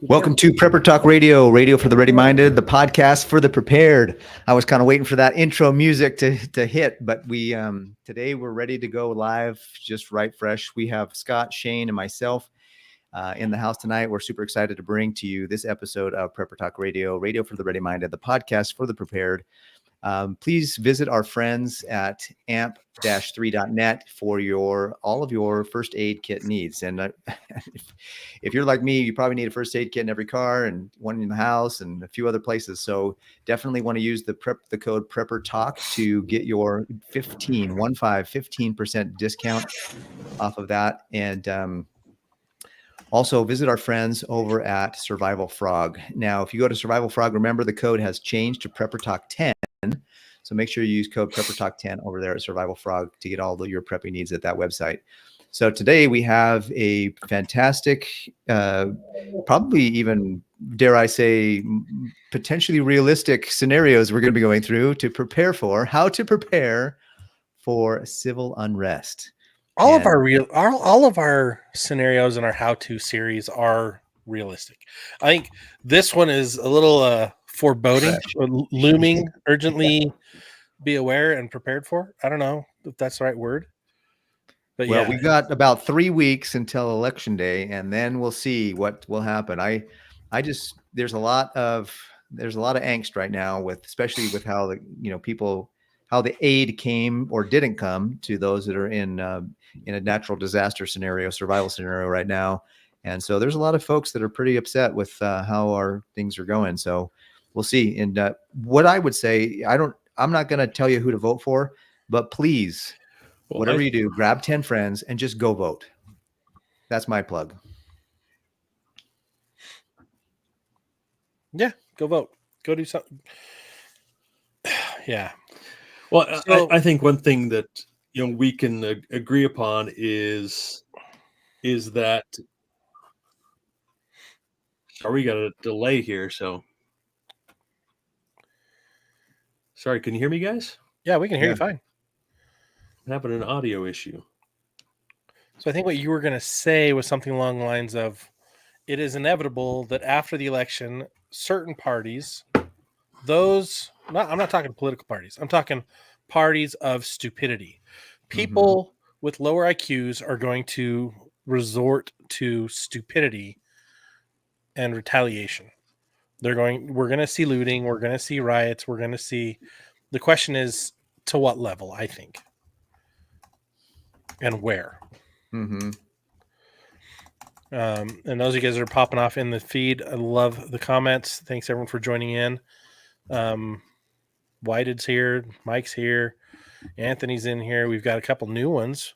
Welcome to Prepper Talk Radio, radio for the ready-minded, the podcast for the prepared. I was kind of waiting for that intro music to hit, but we today we're ready to go live, just right fresh. We have Scott, Shane, and myself in the house tonight. We're super excited to bring to you this episode of Prepper Talk Radio, radio for the ready-minded, the podcast for the prepared. Please visit our friends at amp-3.net for all of your first aid kit needs. And if you're like me, you probably need a first aid kit in every car and one in the house and a few other places. So definitely want to use the code Prepper Talk to get your 15% discount off of that. And also visit our friends over at Survival Frog. Now, if you go to Survival Frog, remember the code has changed to Prepper Talk 10. So make sure you use code Prepper Talk 10 over there at Survival Frog to get all of your prepping needs at that website. So today we have a fantastic, probably even, dare I say, potentially realistic scenarios we're going to be going through to prepare for, how to prepare for civil unrest. All of our scenarios in our how-to series are realistic. I think this one is a little foreboding, looming, urgently be aware and prepared for. I don't know if that's the right word. But well, we've got about 3 weeks until Election Day, and then we'll see what will happen. There's a lot of angst right now especially with how how the aid came or didn't come to those that are in a natural disaster scenario, survival scenario right now. And so there's a lot of folks that are pretty upset with how our things are going. So we'll see. And what I would say, I'm not going to tell you who to vote for, but please, whatever you do, grab 10 friends and just go vote. That's my plug. Yeah, go vote. Go do something. Yeah. Well, so, I think one thing that we can agree upon is that we got a delay here. So sorry, can you hear me, guys? Yeah, we can hear you fine. I'm having an audio issue. So I think what you were going to say was something along the lines of, it is inevitable that after the election, certain parties, I'm not talking political parties, I'm talking parties of stupidity. People with lower IQs are going to resort to stupidity and retaliation. We're going to see looting, we're going to see riots, the question is to what level, I think, and where. Mm-hmm. And those of you guys that are popping off in the feed, I love the comments. Thanks everyone for joining in. Whited's here, Mike's here, Anthony's in here. We've got a couple new ones.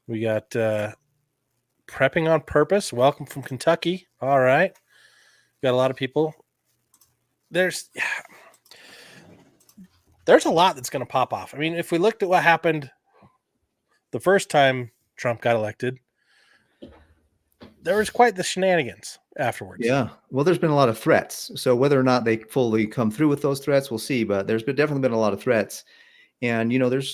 We got Prepping on Purpose. Welcome from Kentucky. All right. Got a lot of people. There's a lot that's going to pop off. I mean, if we looked at what happened the first time Trump got elected, there was quite the shenanigans afterwards. Yeah. Well, there's been a lot of threats. So whether or not they fully come through with those threats, we'll see. But there's definitely been a lot of threats. And, there's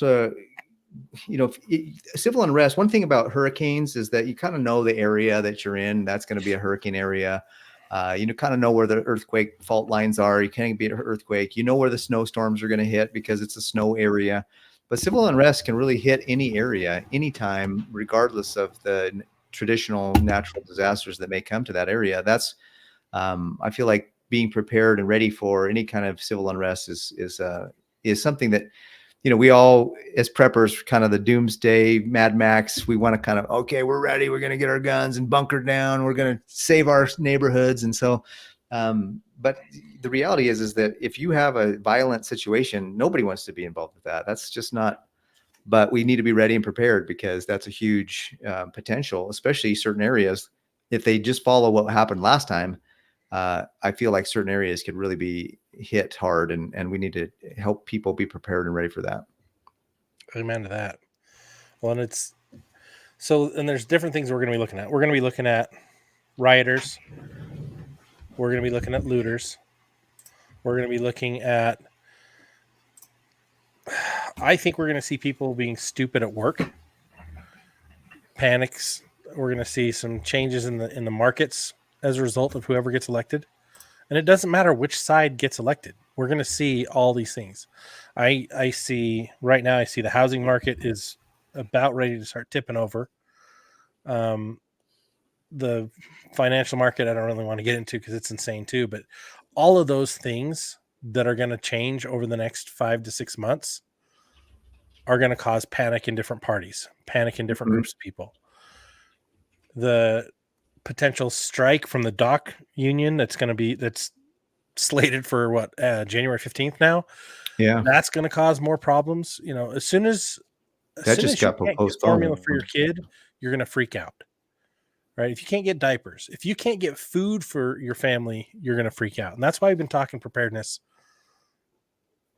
civil unrest. One thing about hurricanes is that you kind of know the area that you're in. That's going to be a hurricane area. You kind of know where the earthquake fault lines are. You can't be an earthquake. You know where the snowstorms are going to hit because it's a snow area. But civil unrest can really hit any area, anytime, regardless of the traditional natural disasters that may come to that area. That's I feel like being prepared and ready for any kind of civil unrest is something that we all, as preppers, kind of the doomsday Mad Max, we want to kind of, okay, we're ready. We're going to get our guns and bunker down. We're going to save our neighborhoods. And so, but the reality is that if you have a violent situation, nobody wants to be involved with that. That's just not, but we need to be ready and prepared because that's a huge potential, especially certain areas. If they just follow what happened last time, I feel like certain areas could really be hit hard, and we need to help people be prepared and ready for that. Amen to that. Well, and there's different things we're going to be looking at. We're going to be looking at rioters. We're going to be looking at looters. We're going to be looking at, I think we're going to see people being stupid at work, panics. We're going to see some changes in the markets as a result of whoever gets elected. And it doesn't matter which side gets elected. We're going to see all these things. I see right now, I see the housing market is about ready to start tipping over. The financial market, I don't really want to get into because it's insane too. But all of those things that are going to change over the next 5 to 6 months are going to cause panic in different parties, panic in different groups of people. The potential strike from the dock union that's slated for January 15th now. Yeah. That's going to cause more problems. As soon as That just you got can't get postponed. formula for your kid, you're going to freak out. Right? If you can't get diapers, if you can't get food for your family, you're going to freak out. And that's why we've been talking preparedness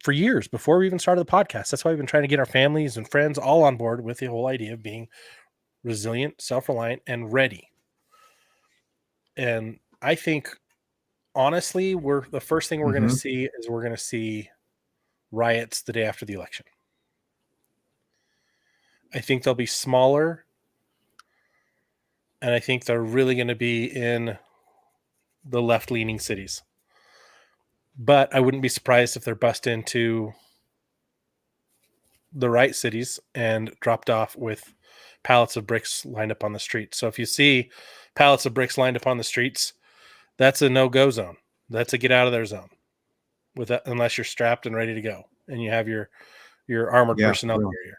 for years before we even started the podcast. That's why we've been trying to get our families and friends all on board with the whole idea of being resilient, self-reliant, and ready. And I think, honestly, the first thing we're going to see is we're going to see riots the day after the election. I think they'll be smaller, and I think they're really going to be in the left-leaning cities. But I wouldn't be surprised if they're bust into the right cities and dropped off with pallets of bricks lined up on the streets. So if you see pallets of bricks lined up on the streets, that's a no-go zone. That's a get out of there zone. Unless you're strapped and ready to go and you have your armored personnel carrier.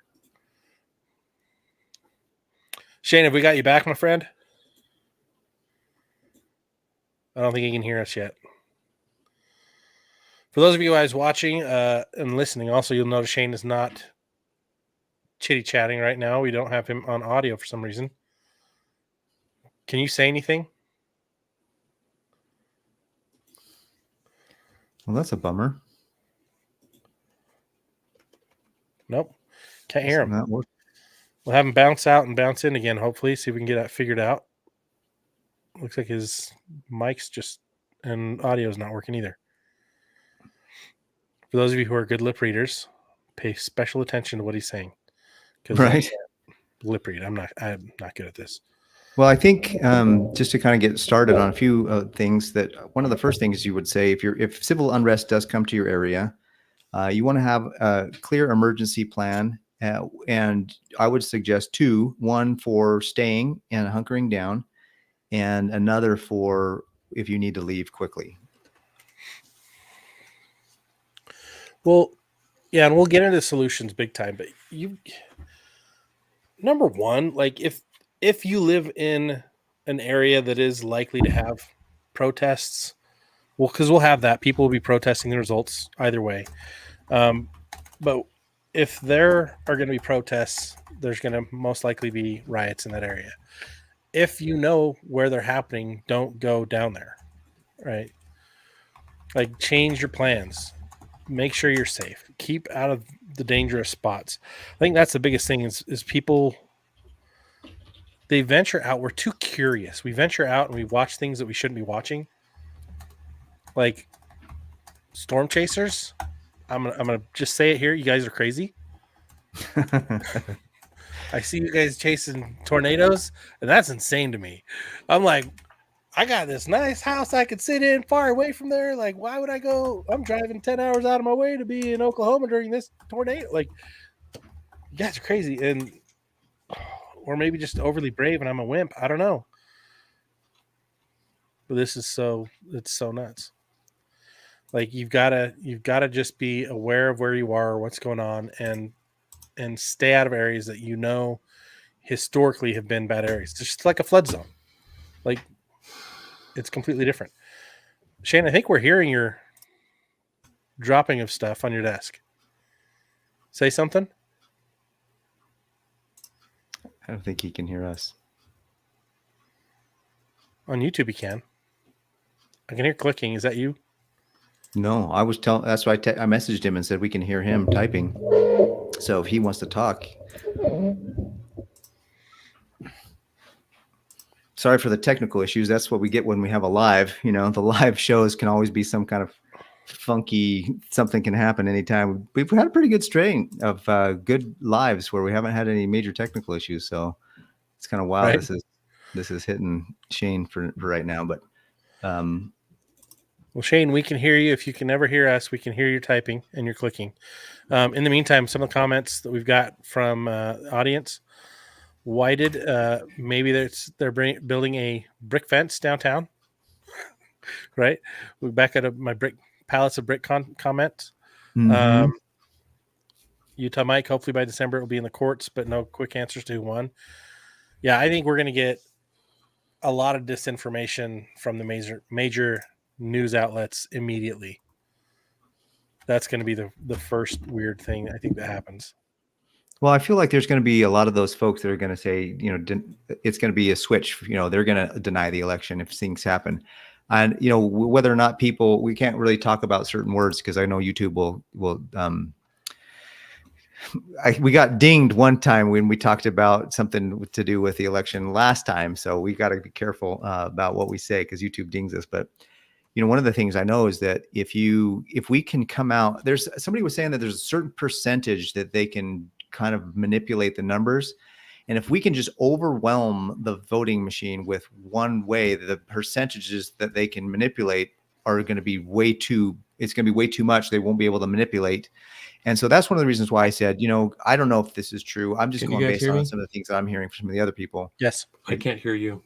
Shane, have we got you back, my friend? I don't think he can hear us yet. For those of you guys watching and listening, also, you'll notice Shane is not chitty-chatting right now. We don't have him on audio for some reason. Can you say anything? Well, that's a bummer. Nope. Can't hear him. That worked. We'll have him bounce out and bounce in again, hopefully, see if we can get that figured out. Looks like his mic's and audio is not working either. For those of you who are good lip readers, pay special attention to what he's saying. Right. Lip read. I'm not good at this. Well, I think just to kind of get started on a few things, that one of the first things you would say, if civil unrest does come to your area, you want to have a clear emergency plan. And I would suggest two: one for staying and hunkering down, and another for if you need to leave quickly. Well, yeah, and we'll get into solutions big time, but number one, like if you live in an area that is likely to have protests, well, because we'll have that. People will be protesting the results either way. But if there are going to be protests, there's going to most likely be riots in that area. If you know where they're happening, don't go down there, right? Like, change your plans. Make sure you're safe. Keep out of the dangerous spots. I think that's the biggest thing is people, they venture out. We're too curious. We venture out and we watch things that we shouldn't be watching. Like storm chasers. I'm gonna just say it here. You guys are crazy. I see you guys chasing tornadoes, and that's insane to me. I'm like, I got this nice house I could sit in far away from there. Like, why would I go? I'm driving 10 hours out of my way to be in Oklahoma during this tornado. Like, you guys are crazy. Or maybe just overly brave and I'm a wimp. I don't know. But it's so nuts. Like, you've gotta just be aware of where you are, what's going on, and stay out of areas that you know historically have been bad areas. It's just like a flood zone. Like, it's completely different. Shane, I think we're hearing your dropping of stuff on your desk. Say something. I don't think he can hear us. On YouTube, he can. I can hear clicking. Is that you? No, I was telling. That's why I messaged him and said we can hear him typing. So if he wants to talk. Sorry for the technical issues. That's what we get when we have a live. You know, the live shows can always be some kind of funky, something can happen anytime. We've had a pretty good strain of good lives where we haven't had any major technical issues. So it's kind of wild. Right. This is hitting Shane for right now. But Well, Shane, we can hear you. If you can never hear us, we can hear you typing and you're clicking. In the meantime, some of the comments that we've got from the audience. Whited, maybe they're building a brick fence downtown, right? We're back at my brick pallets of brick comments. Mm-hmm. Utah Mike, hopefully by December it will be in the courts, but no quick answers to who won. Yeah, I think we're going to get a lot of disinformation from the major news outlets immediately. That's going to be the first weird thing I think that happens. Well, I feel like there's going to be a lot of those folks that are going to say, it's going to be a switch. They're going to deny the election if things happen. And, whether or not we can't really talk about certain words because I know YouTube will we got dinged one time when we talked about something to do with the election last time. So we got to be careful about what we say because YouTube dings us. But, one of the things I know is that if we can come out, somebody was saying that there's a certain percentage that they can kind of manipulate the numbers. And if we can just overwhelm the voting machine with one way, the percentages that they can manipulate are going to be it's going to be way too much. They won't be able to manipulate. And so that's one of the reasons why I said, I don't know if this is true. I'm just going based on some of the things that I'm hearing from some of the other people. Yes. I can't hear you.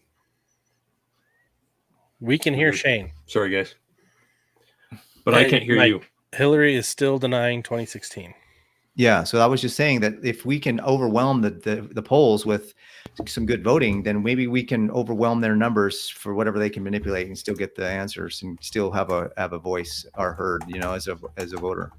We can hear Shane. Sorry, guys. But I can't hear you. Hillary is still denying 2016. Yeah. So I was just saying that if we can overwhelm the polls with some good voting, then maybe we can overwhelm their numbers for whatever they can manipulate and still get the answers and still have a voice or heard, as a voter.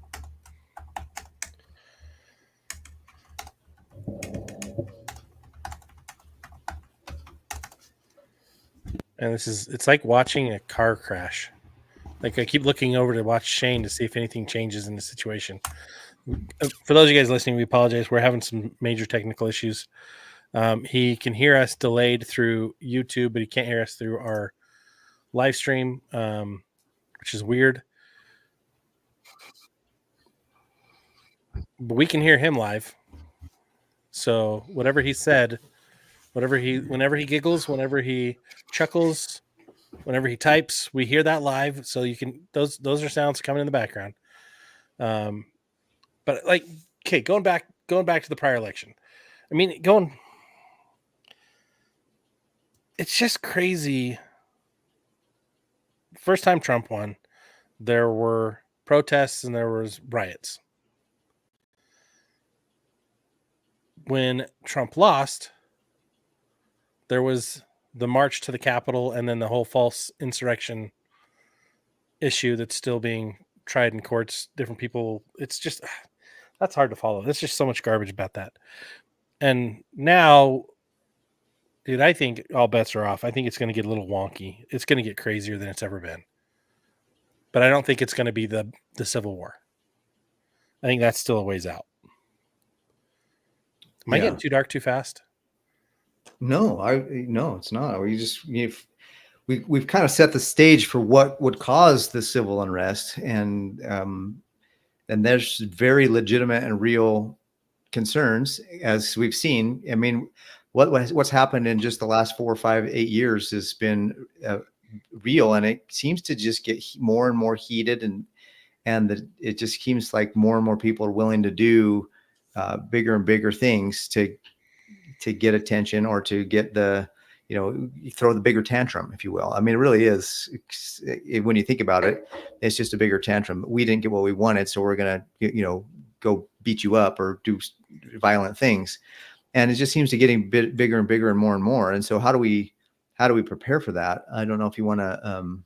And it's like watching a car crash. Like I keep looking over to watch Shane to see if anything changes in the situation. For those of you guys listening, we apologize. We're having some major technical issues. He can hear us delayed through YouTube, but he can't hear us through our live stream, which is weird. But we can hear him live. So whatever he said, whenever he giggles, whenever he chuckles, whenever he types, we hear that live. So you can those are sounds coming in the background. But going back to the prior election. I mean, it's just crazy. First time Trump won, there were protests and there was riots. When Trump lost, there was the march to the Capitol and then the whole false insurrection issue that's still being tried in courts. Different people. It's just, that's hard to follow. There's just so much garbage about that. And now, dude, I think all bets are off. I think it's going to get a little wonky. It's going to get crazier than it's ever been. But I don't think it's going to be the Civil War. I think that's still a ways out. Am I getting too dark too fast? No, it's not. We've kind of set the stage for what would cause the civil unrest, and there's very legitimate and real concerns, as we've seen. I mean, what's happened in just the last 4 or 5, 8 years has been real, and it seems to just get more and more heated, and it just seems like more and more people are willing to do bigger and bigger things to get attention or to get throw the bigger tantrum, if you will. I mean, it really is. When you think about it, it's just a bigger tantrum. We didn't get what we wanted, so we're gonna, go beat you up or do violent things. And it just seems to getting bigger and bigger and more. And so how do we prepare for that? I don't know if you want to.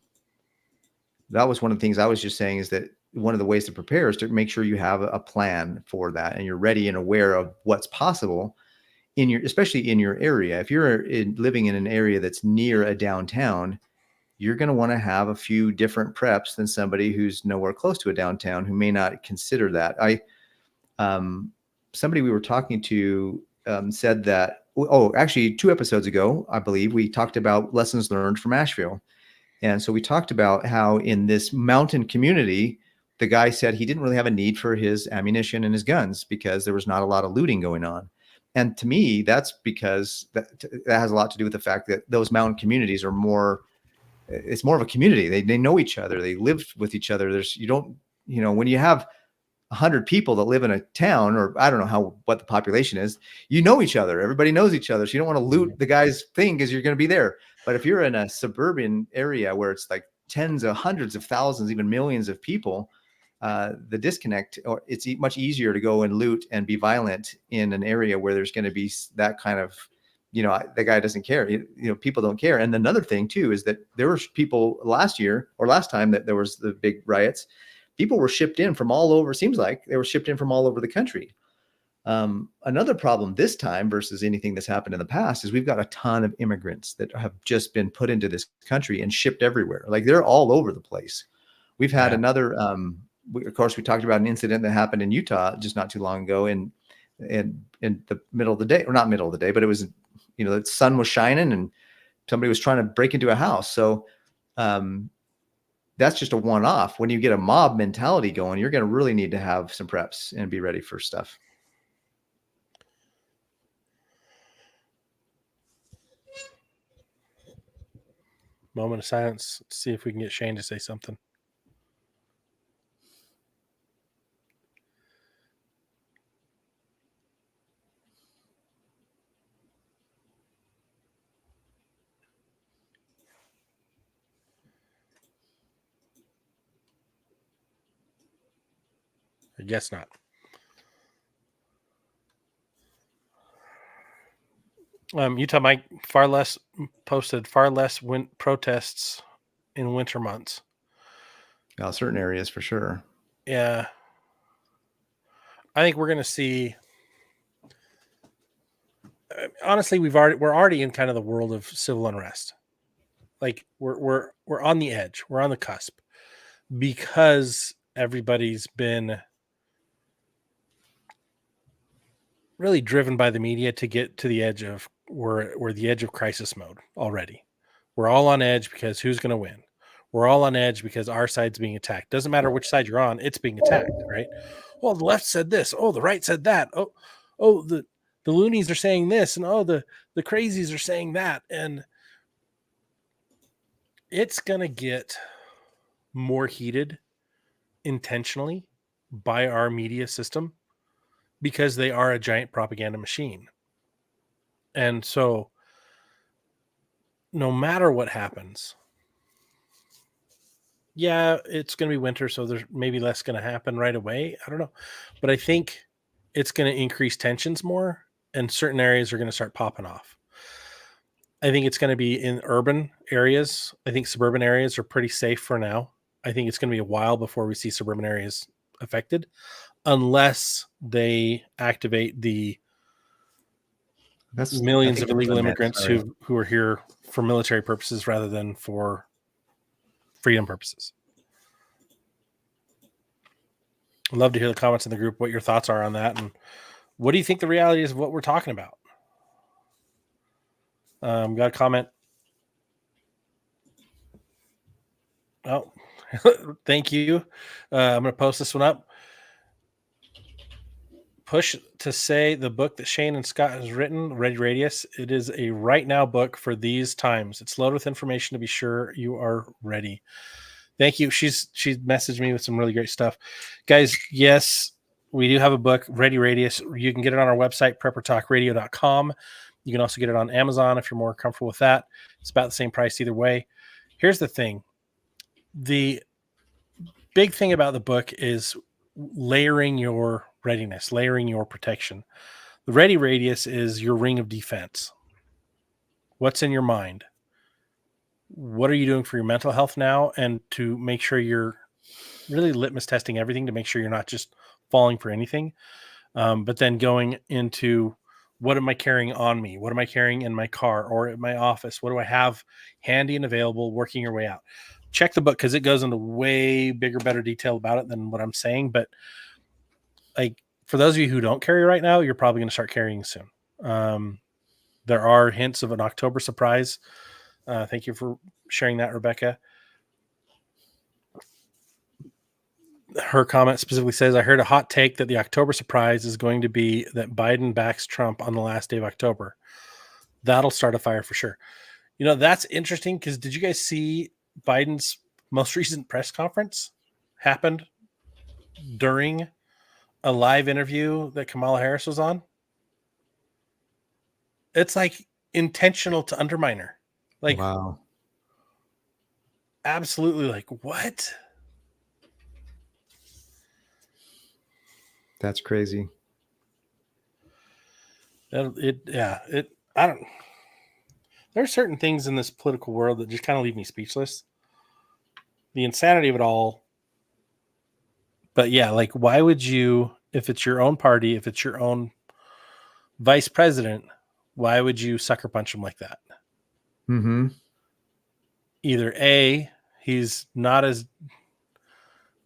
That was one of the things I was just saying, is that one of the ways to prepare is to make sure you have a plan for that and you're ready and aware of what's possible especially in your area. If you're living in an area that's near a downtown, you're going to want to have a few different preps than somebody who's nowhere close to a downtown who may not consider that. Somebody we were talking to said that, actually 2 episodes ago, I believe, we talked about lessons learned from Asheville. And so we talked about how in this mountain community, the guy said he didn't really have a need for his ammunition and his guns because there was not a lot of looting going on. And to me, that's because that has a lot to do with the fact that those mountain communities are more it's more of a community. They know each other. They live with each other. When you have 100 people that live in a town, or I don't know what the population is, you know each other. Everybody knows each other. So you don't want to loot the guy's thing because you're going to be there. But if you're in a suburban area where it's like tens of hundreds of thousands, even millions of people, the disconnect, or it's much easier to go and loot and be violent in an area where there's going to be that kind of, the guy doesn't care. People don't care. And another thing too is that there were people last time that there was the big riots. People were shipped in from all over. Seems like they were shipped in from all over the country. Another problem this time versus anything that's happened in the past is we've got a ton of immigrants that have just been put into this country and shipped everywhere. Like they're all over the place. We've had another, of course, we talked about an incident that happened in Utah just not too long ago in the middle of the day, or not middle of the day, but it was, the sun was shining and somebody was trying to break into a house. So, that's just a one-off. When you get a mob mentality going, you're going to really need to have some preps and be ready for stuff. Moment of silence. Let's see if we can get Shane to say something. I guess not. Utah Mike posted far less protests in winter months. Certain areas for sure. Yeah. I think we're going to see. Honestly, we're already in kind of the world of civil unrest. Like we're on the edge. We're on the cusp because everybody's been really driven by the media to get to the edge of we're the edge of crisis mode already. We're all on edge because who's going to win? We're all on edge because our side's being attacked. Doesn't matter which side you're on, it's being attacked, right? Well, the left said this. Oh, the right said that. Oh, the loonies are saying this, and the crazies are saying that, and it's going to get more heated intentionally by our media system because they are a giant propaganda machine. And so no matter what happens, it's going to be winter, so there's maybe less going to happen right away. I don't know. But I think it's going to increase tensions more, and certain areas are going to start popping off. I think it's going to be in urban areas. I think suburban areas are pretty safe for now. I think it's going to be a while before we see suburban areas affected, unless they activate the millions of illegal immigrants who are here for military purposes rather than for freedom purposes. I'd love to hear the comments in the group, what your thoughts are on that, and what do you think the reality is of what we're talking about? Got a comment. Oh, thank you. I'm going to post this one up. Push to say the book that Shane and Scott has written, Ready Radius, it is a right now book for these times. It's loaded with information to be sure you are ready. Thank you. She messaged me with some really great stuff. Guys, yes, we do have a book, Ready Radius. You can get it on our website, preppertalkradio.com. You can also get it on Amazon if you're more comfortable with that. It's about the same price either way. Here's the thing. The big thing about the book is layering your readiness, layering your protection. The Ready Radius is your ring of defense. What's in your mind? What are you doing for your mental health now? And to make sure you're really litmus testing everything to make sure you're not just falling for anything. But then going into what am I carrying on me? What am I carrying in my car or at my office? What do I have handy and available, working your way out? Check the book because it goes into way bigger, better detail about it than what I'm saying. But like for those of you who don't carry right now, you're probably going to start carrying soon. There are hints of an October surprise. Thank you for sharing that, Rebecca. Her comment specifically says, I heard a hot take that the October surprise is going to be that Biden backs Trump on the last day of October. That'll start a fire for sure. That's interesting because did you guys see Biden's most recent press conference happened during a live interview that Kamala Harris was on. It's like intentional to undermine her. Like, wow, absolutely, like, what? that's crazy. I don't. There are certain things in this political world that just kind of leave me speechless. The insanity of it all. But yeah, like, why would you, if it's your own party, if it's your own vice president, why would you sucker punch him like that? Mm-hmm. Either A, he's not as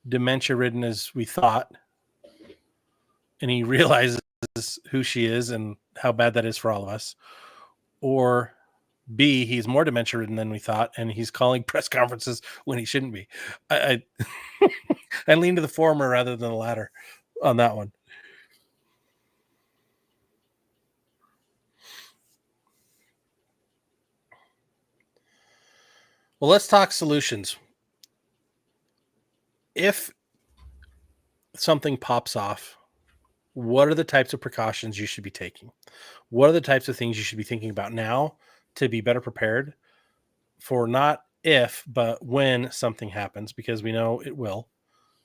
dementia ridden as we thought, and he realizes who she is and how bad that is for all of us, or B, he's more dementia ridden than we thought, and he's calling press conferences when he shouldn't be. I I lean to the former rather than the latter on that one. Well, let's talk solutions. If something pops off, what are the types of precautions you should be taking? What are the types of things you should be thinking about now to be better prepared for not if, but when something happens, because we know it will.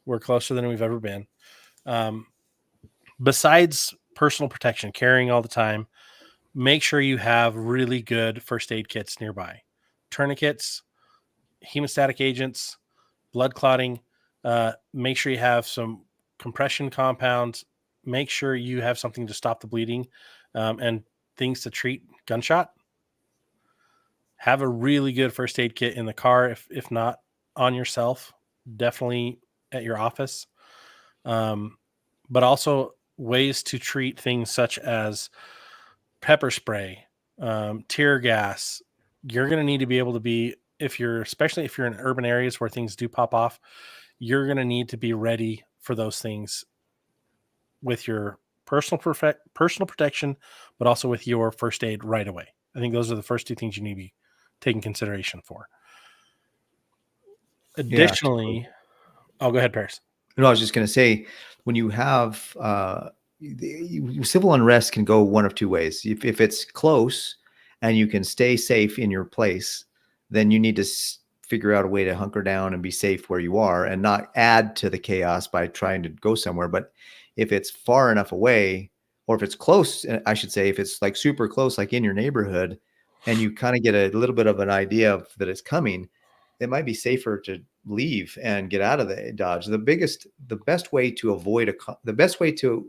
We're closer than we've ever been. Besides personal protection, carrying all the time, make sure you have really good first aid kits nearby. Tourniquets, hemostatic agents, blood clotting. Make sure you have some compression compounds. Make sure you have something to stop the bleeding, and things to treat gunshot. Have a really good first aid kit in the car, if not on yourself, definitely at your office. But also ways to treat things such as pepper spray, tear gas. You're going to need to be able to be, especially if you're in urban areas where things do pop off, you're going to need to be ready for those things with your personal protection, but also with your first aid right away. I think those are the first two things you need to be taking consideration for. Additionally, I'll go ahead, Paris. No, I was just going to say, when you have civil unrest can go one of two ways. If it's close and you can stay safe in your place, then you need to figure out a way to hunker down and be safe where you are and not add to the chaos by trying to go somewhere. But if it's far enough away, or if it's close, I should say, if it's like super close, like in your neighborhood, and you kind of get a little bit of an idea of that it's coming, it might be safer to leave and get out of the Dodge. The best way to avoid the best way to,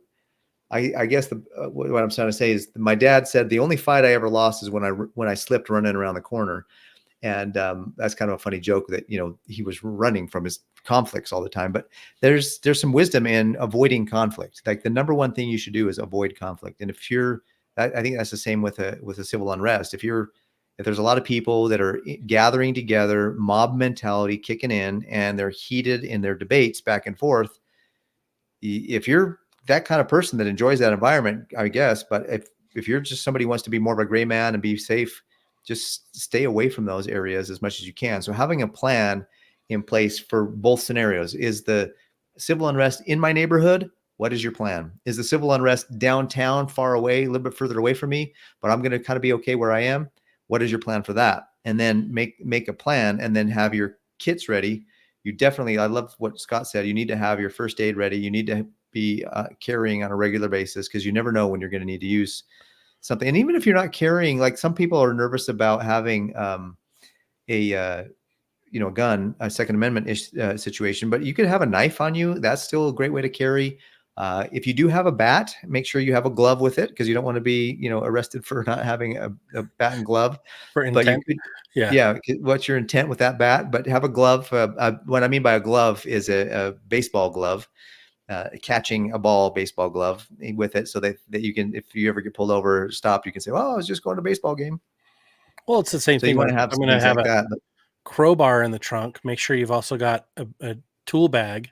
I guess what I'm trying to say is, my dad said the only fight I ever lost is when I slipped running around the corner. And that's kind of a funny joke that, he was running from his conflicts all the time. But there's some wisdom in avoiding conflict. Like, the number one thing you should do is avoid conflict. And I think that's the same with a civil unrest. If there's a lot of people that are gathering together, mob mentality kicking in, and they're heated in their debates back and forth, if you're that kind of person that enjoys that environment, I guess, but if you're just somebody who wants to be more of a gray man and be safe, just stay away from those areas as much as you can. So having a plan in place for both scenarios. Is the civil unrest in my neighborhood? What is your plan? Is the civil unrest downtown, far away, a little bit further away from me, but I'm going to kind of be okay where I am? What is your plan for that? And then make a plan, and then have your kits ready. I love what Scott said. You need to have your first aid ready. You need to be carrying on a regular basis, because you never know when you're going to need to use something. And even if you're not carrying, like, some people are nervous about having a gun, a Second Amendment situation, but you could have a knife on you. That's still a great way to carry. If you do have a bat, make sure you have a glove with it, because you don't want to be, arrested for not having a bat and glove. For But you intent, could, yeah. what's your intent with that bat? But have a glove. What I mean by a glove is a baseball glove, catching a ball baseball glove with it, so that you can, if you ever get pulled over or stopped, you can say, "Oh, I was just going to a baseball game." Well, it's the same So thing. you want Like, to have I'm some going to things have like a that. crowbar in the trunk. Make sure you've also got a tool bag,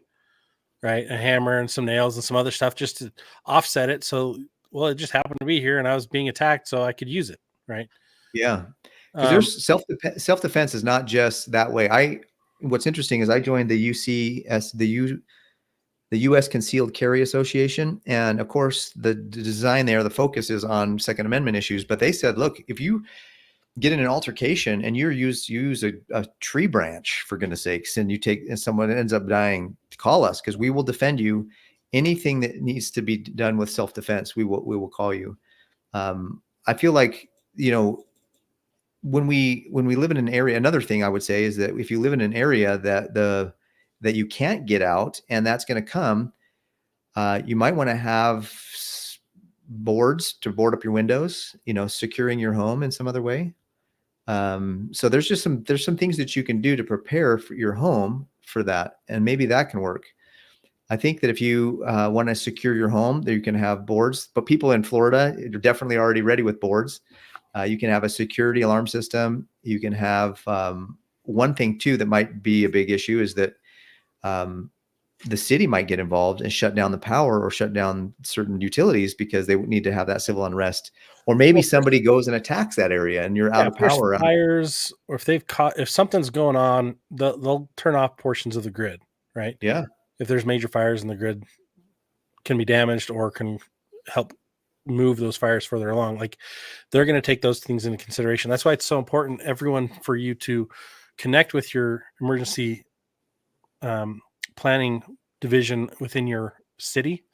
right? A hammer and some nails and some other stuff, just to offset it. So, well, it just happened to be here and I was being attacked, so I could use it, right? Yeah. Because there's self-defense is not just that way. What's interesting is I joined the U.S. Concealed Carry Association, and of course the design there, the focus is on Second Amendment issues. But they said, look, if you get in an altercation and you use a tree branch, for goodness sakes, and someone ends up dying, call us, because we will defend you. Anything that needs to be done with self-defense, we will call you. I feel like, when we live in an area, another thing I would say is that if you live in an area that you can't get out, and that's going to come, you might want to have boards to board up your windows, securing your home in some other way. So there's some things that you can do to prepare for your home for that, and maybe that can work. I think that if you want to secure your home, that you can have boards, but people in Florida are definitely already ready with boards. You can have a security alarm system. You can have one thing too that might be a big issue is that the city might get involved and shut down the power or shut down certain utilities because they need to have that civil unrest. Or maybe somebody goes and attacks that area and you're out of power. Fires, or if something's going on, they'll turn off portions of the grid, right? Yeah. If there's major fires and the grid can be damaged or can help move those fires further along, like they're going to take those things into consideration. That's why it's so important, everyone, for you to connect with your emergency planning division within your city,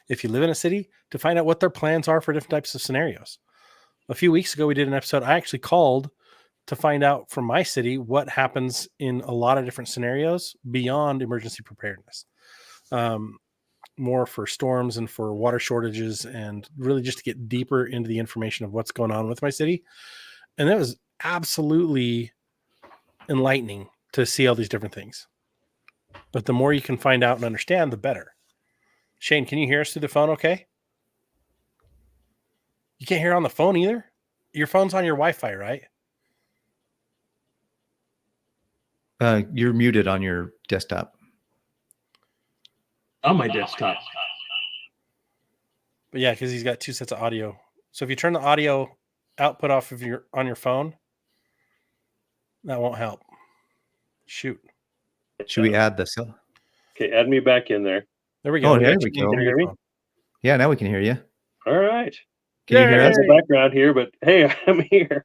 if you live in a city, to find out what their plans are for different types of scenarios. A few weeks ago, we did an episode. I actually called to find out from my city what happens in a lot of different scenarios beyond emergency preparedness. More for storms and for water shortages, and really just to get deeper into the information of what's going on with my city. And that was absolutely enlightening to see all these different things. But the more you can find out and understand, the better. Shane, can you hear us through the phone okay? You can't hear on the phone either? Your phone's on your Wi-Fi, right? You're muted on your desktop. On my desktop. But yeah, because he's got two sets of audio. So if you turn the audio output off of on your phone, that won't help. Shoot. Should we add this? Okay, add me back in there. There we go. Oh, there we go. Can you hear me? Yeah, now we can hear you. All right. Can you hear us? The background here, but hey, I'm here.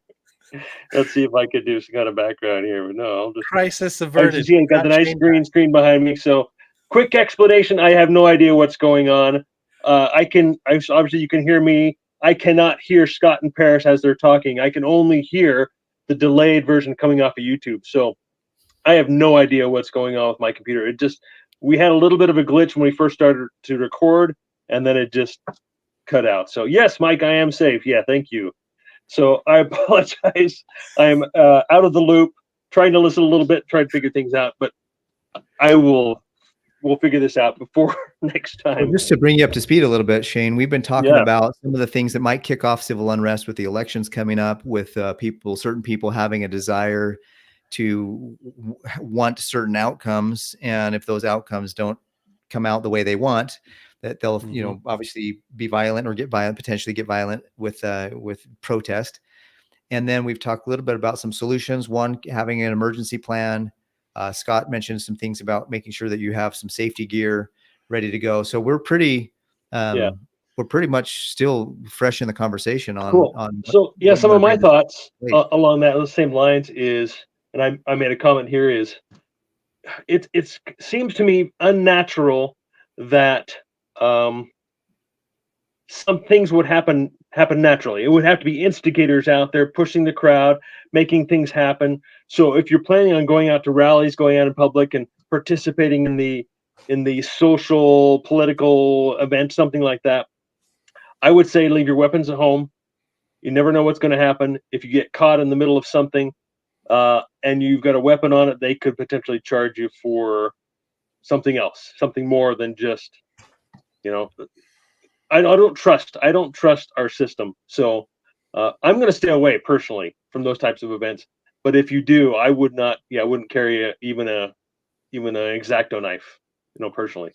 Let's see if I could do some kind of background here. But no, I'll just crisis averted. I got the nice green screen behind me. So quick explanation. I have no idea what's going on. Obviously you can hear me. I cannot hear Scott and Paris as they're talking. I can only hear the delayed version coming off of YouTube. So I have no idea what's going on with my computer. We had a little bit of a glitch when we first started to record, and then it just cut out. So yes, Mike, I am safe. Yeah, thank you. So I apologize. I'm out of the loop, trying to listen a little bit, try to figure things out, but we'll figure this out before next time. Well, just to bring you up to speed a little bit, Shane, we've been talking about some of the things that might kick off civil unrest with the elections coming up, with certain people having a desire to want certain outcomes. And if those outcomes don't come out the way they want, that they'll, obviously be violent or potentially get violent with protest. And then we've talked a little bit about some solutions. One, having an emergency plan. Scott mentioned some things about making sure that you have some safety gear ready to go. So we're pretty much still fresh in the conversation on. Cool. Some of my thoughts along those same lines is, and I made a comment here, is it seems to me unnatural that some things would happen naturally. It would have to be instigators out there pushing the crowd, making things happen. So if you're planning on going out to rallies, going out in public and participating in the social, political event, something like that, I would say leave your weapons at home. You never know what's going to happen. If you get caught in the middle of something and you've got a weapon on it, they could potentially charge you for something else, something more than just, I don't trust our system. So I'm going to stay away personally from those types of events. But if you do, I wouldn't carry even an X-Acto knife, personally.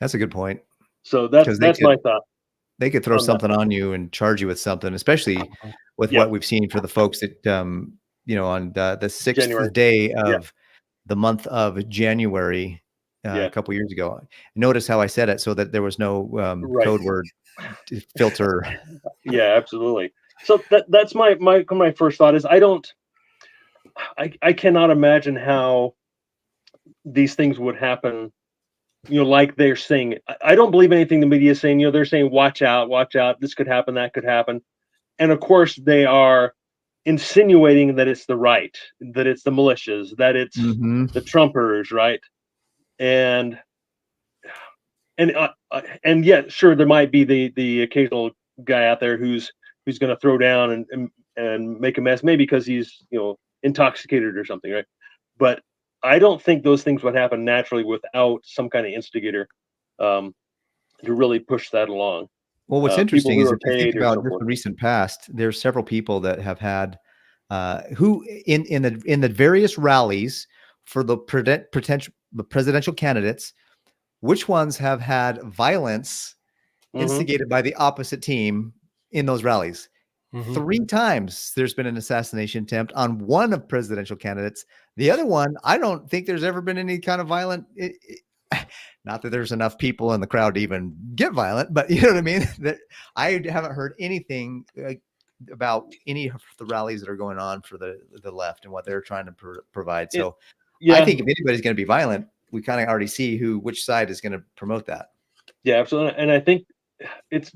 That's a good point. So that's my thought. They could throw something on you and charge you with something, especially with what we've seen for the folks that on the 6th January. day of the month of January a couple years ago. Notice how I said it so that there was no code word filter. Yeah, absolutely. So that's my first thought is I cannot imagine how these things would happen. Like they're saying, I don't believe anything the media is saying. They're saying, watch out, this could happen, that could happen. And of course, they are insinuating that it's the right, that it's the militias, that it's the Trumpers, right? And yet, sure, there might be the occasional guy out there who's going to throw down and make a mess, maybe because he's intoxicated or something, right? But I don't think those things would happen naturally without some kind of instigator to really push that along. Well, what's interesting is if you think about just the recent past, there's several people that have had who in the various rallies for the presidential candidates, which ones have had violence instigated by the opposite team in those rallies? 3 times there's been an assassination attempt on one of presidential candidates. The other one, I don't think there's ever been any kind of violent. Not that there's enough people in the crowd to even get violent, but you know what I mean? That I haven't heard anything about any of the rallies that are going on for the left and what they're trying to provide. So I think if anybody's going to be violent, we kind of already see which side is going to promote that. Yeah, absolutely. And I think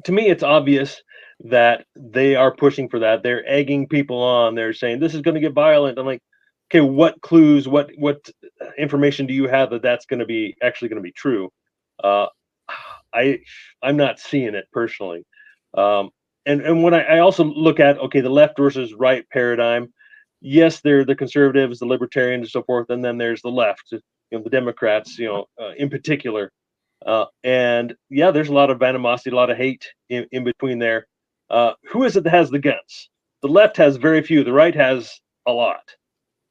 to me, it's obvious that they are pushing for that. They're egging people on. They're saying this is going to get violent. I'm like, okay, what clues, what information do you have that that's going to be actually going to be true? I'm not seeing it personally. And when I also look at, okay, the left versus right paradigm, yes, they're the conservatives, the libertarians, and so forth, and then there's the left, the Democrats, in particular. And yeah, there's a lot of animosity, a lot of hate in between there. Who is it that has the guns? The left has very few. The right has a lot,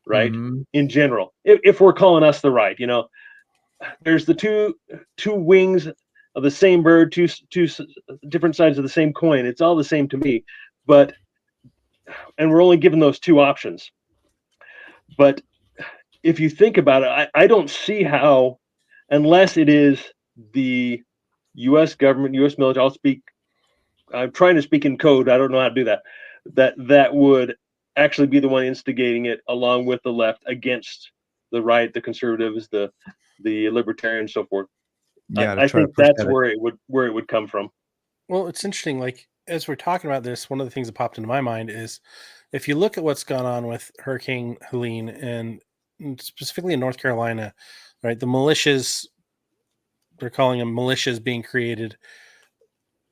right? In general, if we're calling us the right, there's the two wings of the same bird, two different sides of the same coin. It's all the same to me, and we're only given those two options. But if you think about it, I don't see how, unless it is the U.S. government, U.S. military. I'm trying to speak in code. I don't know how to do that. That would actually be the one instigating it, along with the left against the right, the conservatives, the libertarians, so forth. Yeah, I think that's where it would come from. Well, it's interesting. Like as we're talking about this, one of the things that popped into my mind is if you look at what's gone on with Hurricane Helene and specifically in North Carolina, right? The militias, they're calling them militias being created.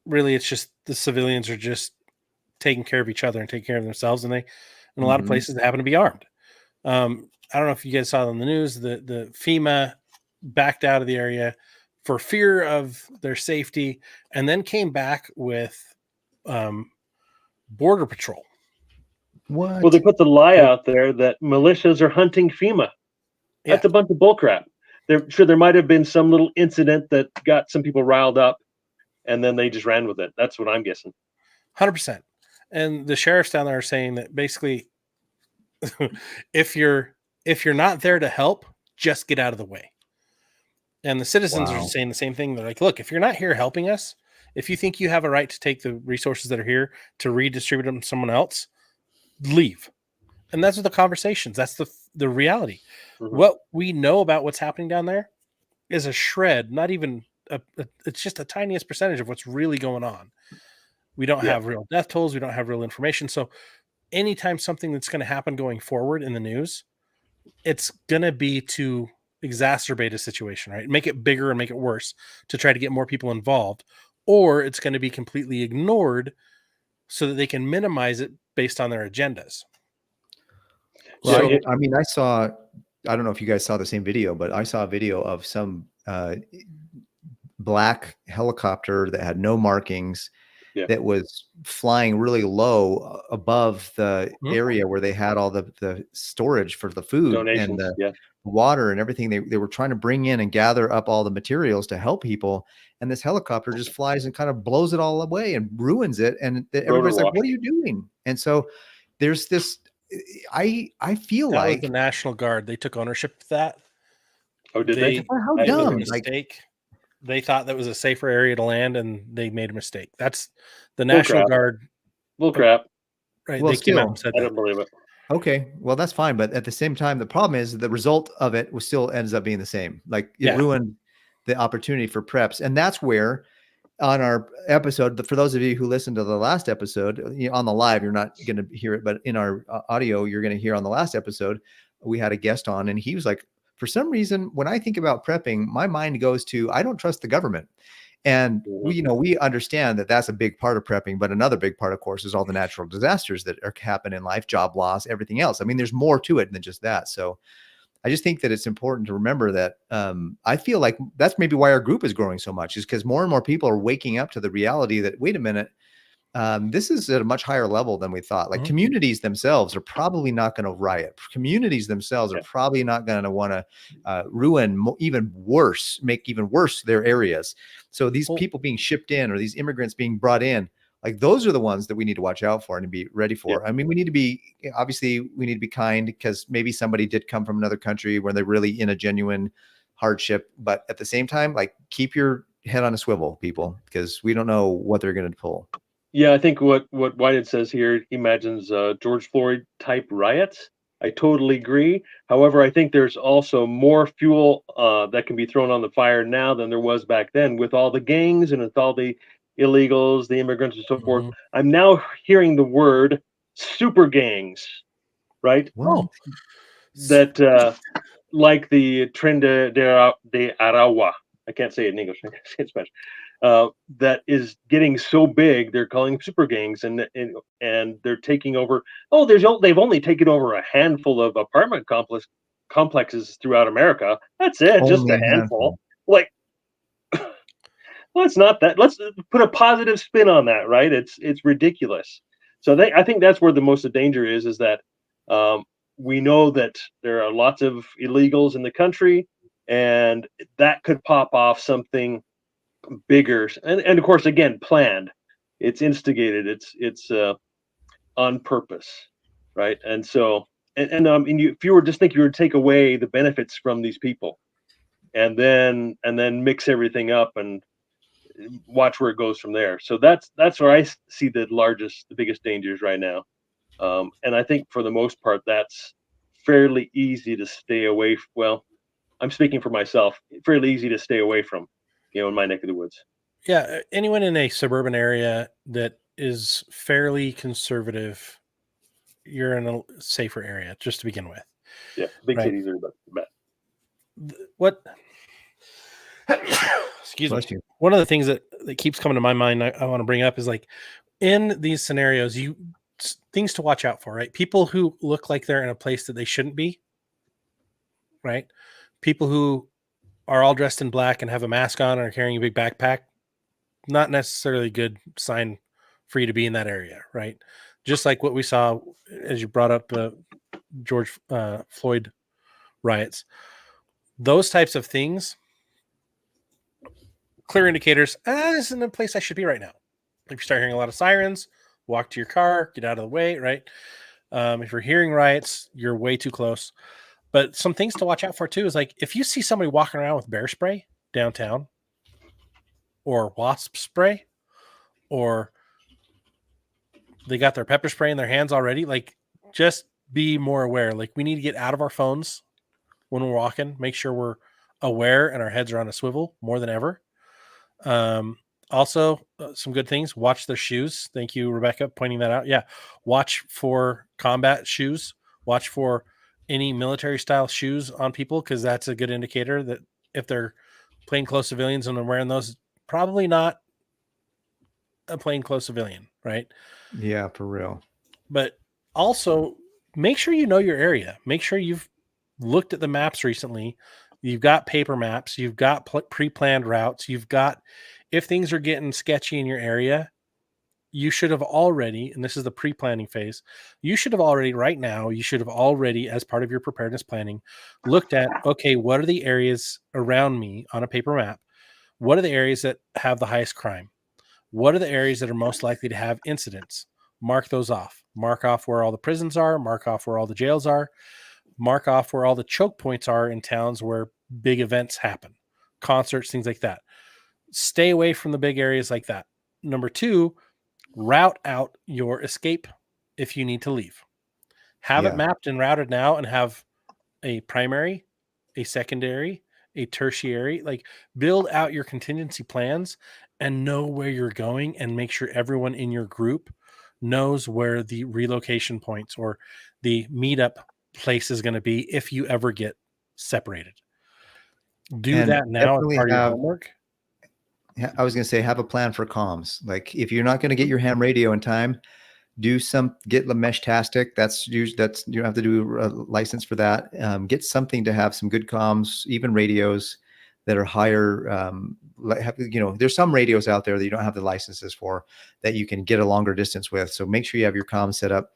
Really, it's just the civilians are just taking care of each other and taking care of themselves. And they, in a lot of places, they happen to be armed. I don't know if you guys saw on the news, the FEMA backed out of the area for fear of their safety and then came back with Border Patrol. What? Well, they put the lie out there that militias are hunting FEMA. That's a bunch of bullcrap. There might have been some little incident that got some people riled up, and then they just ran with it. That's what I'm guessing. 100%. And the sheriffs down there are saying that basically, if you're not there to help, just get out of the way. And the citizens are saying the same thing. They're like, look, if you're not here helping us, if you think you have a right to take the resources that are here to redistribute them to someone else, leave. And that's what the conversations. That's the reality. What we know about what's happening down there is a shred, not even it's just the tiniest percentage of what's really going on. We don't have real death tolls. We don't have real information. So anytime something that's going to happen going forward in the news, it's going to be to exacerbate a situation, right? Make it bigger and make it worse to try to get more people involved, or it's going to be completely ignored so that they can minimize it based on their agendas. Well, so, I mean, I don't know if you guys saw the same video, but I saw a video of some black helicopter that had no markings that was flying really low above the area where they had all the storage for the food and the water and everything. They were trying to bring in and gather up all the materials to help people. And this helicopter just flies and kind of blows it all away and ruins it. And everybody's like, what are you doing? And so there's this I feel That was like the National Guard. They took ownership of that. Oh, did they? how It was a dumb. Like, mistake. They thought that was a safer area to land, and they made a mistake. That's the Bull National crap. Guard. Bull crap. Right? well, They came out and still, said I that. don't believe it. okay, well, that's fine. But at the same time, the problem is the result of it was still ends up being the same. Like it Yeah. ruined the opportunity for preps. And that's where on our episode, for those of you who listened to the last episode, on the live, you're not going to hear it, but in our audio, you're going to hear on the last episode, we had a guest on, and he was like, for some reason, when I think about prepping, my mind goes to, I don't trust the government. And we understand that that's a big part of prepping, but another big part, of course, is all the natural disasters that happen in life, job loss, everything else. I mean, there's more to it than just that. So I just think that it's important to remember that I feel like that's maybe why our group is growing so much, is because more and more people are waking up to the reality that, wait a minute, this is at a much higher level than we thought. Like communities themselves are probably not going to riot. Communities themselves are probably not going to want to ruin make even worse their areas. So these people being shipped in, or these immigrants being brought in, like those are the ones that we need to watch out for and be ready for. Yeah. I mean, we need to be kind, because maybe somebody did come from another country where they're really in a genuine hardship. But at the same time, like, keep your head on a swivel, people, because we don't know what they're going to pull. Yeah, I think what Whitehead says here, he imagines George Floyd type riots. I totally agree. However, I think there's also more fuel that can be thrown on the fire now than there was back then, with all the gangs and with all the illegals, the immigrants, and so forth. I'm now hearing the word super gangs, right? Well, That like the Tren de Aragua. I can't say it in English. I can say it in Spanish. That is getting so big, they're calling super gangs, and they're taking over. Oh, they've only taken over a handful of apartment complexes throughout America. That's it, just a handful. Like, well, it's not that. Let's put a positive spin on that, right? It's ridiculous. So I think that's where the most of the danger is that we know that there are lots of illegals in the country, and that could pop off something bigger, and of course, again, planned. It's instigated. It's on purpose, right? And so, if you were just think you were to take away the benefits from these people, and then mix everything up and watch where it goes from there. So that's where I see the biggest dangers right now. And I think for the most part, that's fairly easy to stay away. Well, I'm speaking for myself. Fairly easy to stay away from, in my neck of the woods. Yeah, anyone in a suburban area that is fairly conservative, you're in a safer area just to begin with. Yeah, big cities are bad. What? Excuse me. One of the things that keeps coming to my mind, I want to bring up is, like, in these scenarios, things to watch out for, right? People who look like they're in a place that they shouldn't be, right? People who are all dressed in black and have a mask on and are carrying a big backpack, not necessarily a good sign for you to be in that area, right? Just like what we saw, as you brought up, George Floyd riots. Those types of things, clear indicators, this isn't a place I should be right now. If you start hearing a lot of sirens, walk to your car, get out of the way, right? If you're hearing riots, you're way too close. But some things to watch out for too is, like, if you see somebody walking around with bear spray downtown, or wasp spray, or they got their pepper spray in their hands already, like, just be more aware. Like, we need to get out of our phones when we're walking, make sure we're aware and our heads are on a swivel more than ever. Also, some good things, watch their shoes. Thank you, Rebecca, pointing that out. Yeah. Watch for combat shoes. Watch for any military style shoes on people, because that's a good indicator that if they're plainclothes civilians and they're wearing those, probably not a plainclothes civilian, right? Yeah, for real. But also, make sure you know your area. Make sure you've looked at the maps recently. You've got paper maps. You've got pre-planned routes. You've got, if things are getting sketchy in your area, you should have already, and this is the pre-planning phase, you should have already, right now, you should have already, as part of your preparedness planning, looked at, okay, what are the areas around me on a paper map? What are the areas that have the highest crime? What are the areas that are most likely to have incidents? Mark those off. Mark off where all the prisons are, mark off where all the jails are, mark off where all the choke points are in towns where big events happen, concerts, things like that. Stay away from the big areas like that. Number 2, route out your escape if you need to leave. Have it Yeah. mapped and routed now, and have a primary, a secondary, a tertiary, like build out your contingency plans and know where you're going, and make sure everyone in your group knows where the relocation points or the meetup place is going to be if you ever get separated. Do And that now as definitely part of your have, homework. I was going to say, have a plan for comms. Like if you're not going to get your ham radio in time, get the Mesh-tastic. That's you don't have to do a license for that. Get something to have some good comms, even radios that are higher. There's some radios out there that you don't have the licenses for that you can get a longer distance with. So make sure you have your comms set up.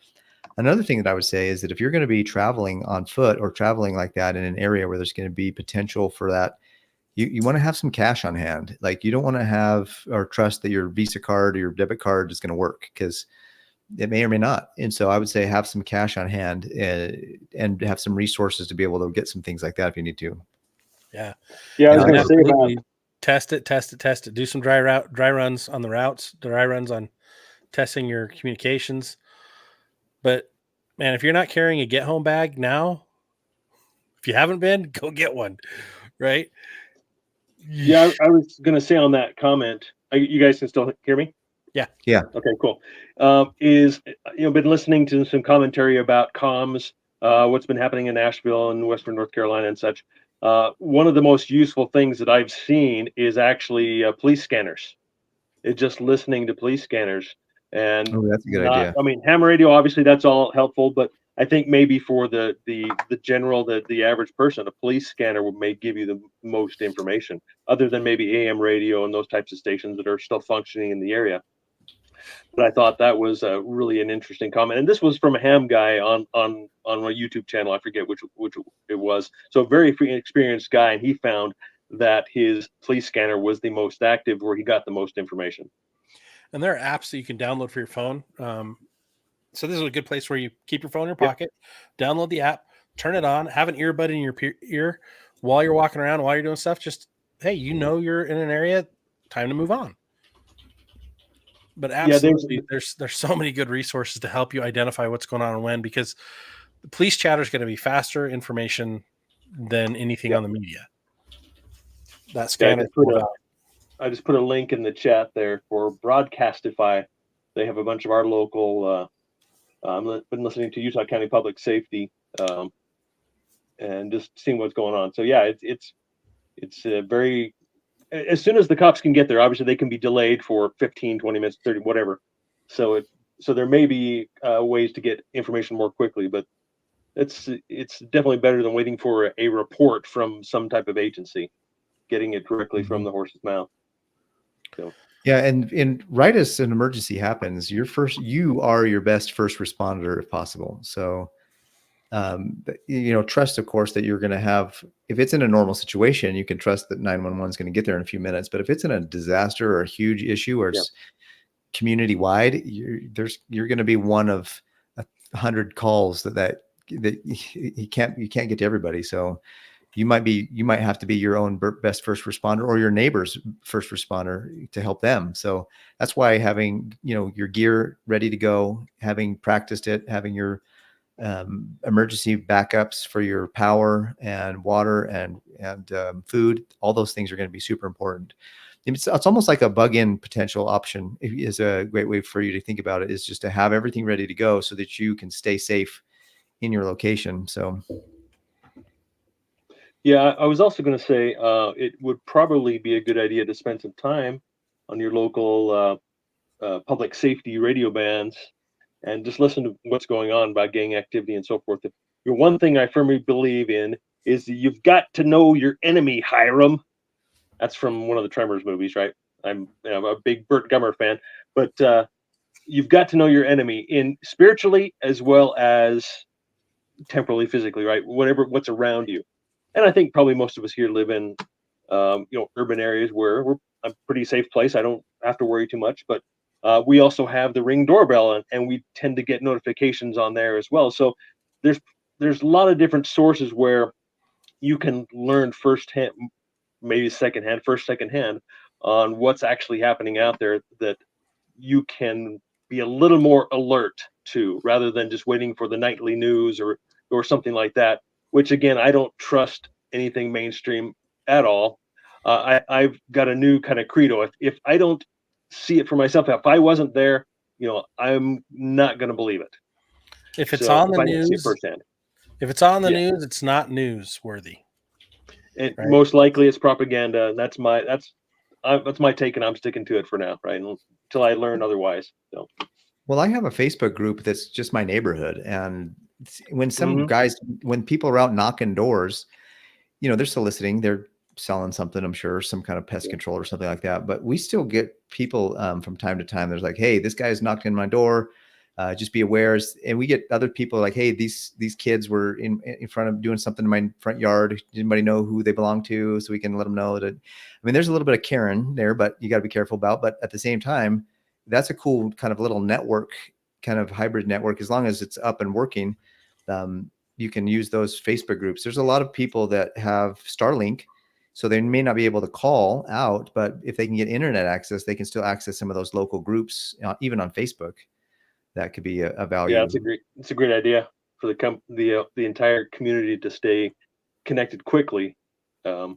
Another thing that I would say is that if you're going to be traveling on foot or traveling like that in an area where there's going to be potential for that, you want to have some cash on hand. Like you don't want to have or trust that your Visa card or your debit card is going to work, because it may or may not. And so I would say have some cash on hand and have some resources to be able to get some things like that if you need to. Yeah. I was going to say about test it. Do some dry runs on the routes, dry runs on testing your communications. But man, if you're not carrying a get home bag now, if you haven't been, go get one. Right. Yeah, I was going to say on that comment, you guys can still hear me? Yeah. Okay, cool. Been listening to some commentary about comms, what's been happening in Nashville and Western North Carolina and such. One of the most useful things that I've seen is actually police scanners. It's just listening to police scanners, and that's a good idea. I mean, ham radio, obviously that's all helpful, but I think maybe for the general, the average person, a police scanner may give you the most information, other than maybe AM radio and those types of stations that are still functioning in the area. But I thought that was really an interesting comment, and this was from a ham guy on a YouTube channel. I forget which it was. So a very experienced guy, and he found that his police scanner was the most active, where he got the most information. And there are apps that you can download for your phone. So this is a good place where you keep your phone in your pocket, download the app, turn it on, have an earbud in your ear while you're walking around, while you're doing stuff. Just, hey, you're in an area, time to move on. But absolutely, there's so many good resources to help you identify what's going on and when, because the police chatter is going to be faster information than anything on the media. That scanner. I just put a link in the chat there for Broadcastify. They have a bunch of our local. I've been listening to Utah County Public Safety, and just seeing what's going on. So yeah, it's very. As soon as the cops can get there, obviously they can be delayed for 15, 20 minutes, 30, whatever. So there may be ways to get information more quickly, but it's definitely better than waiting for a report from some type of agency, getting it directly from the horse's mouth. So. Yeah, and right as an emergency happens, you are your best first responder if possible. So, trust, of course, that you're going to have. If it's in a normal situation, you can trust that 911 is going to get there in a few minutes. But if it's in a disaster or a huge issue or it's community wide, you're going to be one of 100 calls that you can't get to everybody. So you might have to be your own best first responder or your neighbor's first responder to help them. So that's why having, your gear ready to go, having practiced it, having your emergency backups for your power and water and food, all those things are going to be super important. It's almost like a bug-in potential option is a great way for you to think about it, is just to have everything ready to go so that you can stay safe in your location. So. Yeah, I was also going to say it would probably be a good idea to spend some time on your local public safety radio bands and just listen to what's going on about gang activity and so forth. One thing I firmly believe in is that you've got to know your enemy, Hiram. That's from one of the Tremors movies, right? I'm a big Burt Gummer fan, but you've got to know your enemy in spiritually as well as temporally, physically, right? What's around you. And I think probably most of us here live in, urban areas where we're a pretty safe place. I don't have to worry too much. But We also have the Ring doorbell, and we tend to get notifications on there as well. So there's there's a lot of different sources where you can learn firsthand, maybe secondhand, secondhand, on what's actually happening out there that you can be a little more alert to, rather than just waiting for the nightly news or something like that. Which again, I don't trust anything mainstream at all. I've got a new kind of credo. If I don't see it for myself, if I wasn't there, I'm not going to believe it. If it's So on if the I don't see it news, firsthand, yeah. It's not newsworthy. Right? Most likely it's propaganda. And that's my take, and I'm sticking to it for now, right? Until I learn otherwise. So. Well, I have a Facebook group that's just my neighborhood, and when when people are out knocking doors, they're soliciting, they're selling something, I'm sure, some kind of pest control or something like that. But we still get people from time to time. There's like, hey, this guy's knocked in my door. Just be aware. And we get other people like, hey, these kids were in front of doing something in my front yard. Does anybody know who they belong to? So we can let them know that. I mean, there's a little bit of Karen there, but you got to be careful about. But at the same time, that's a cool kind of little network, kind of hybrid network. As long as it's up and working, you can use those Facebook groups. There's a lot of people that have Starlink, so they may not be able to call out, but if they can get internet access, they can still access some of those local groups, even on Facebook. That could be a value. Yeah, it's a great idea for the entire community to stay connected quickly. Have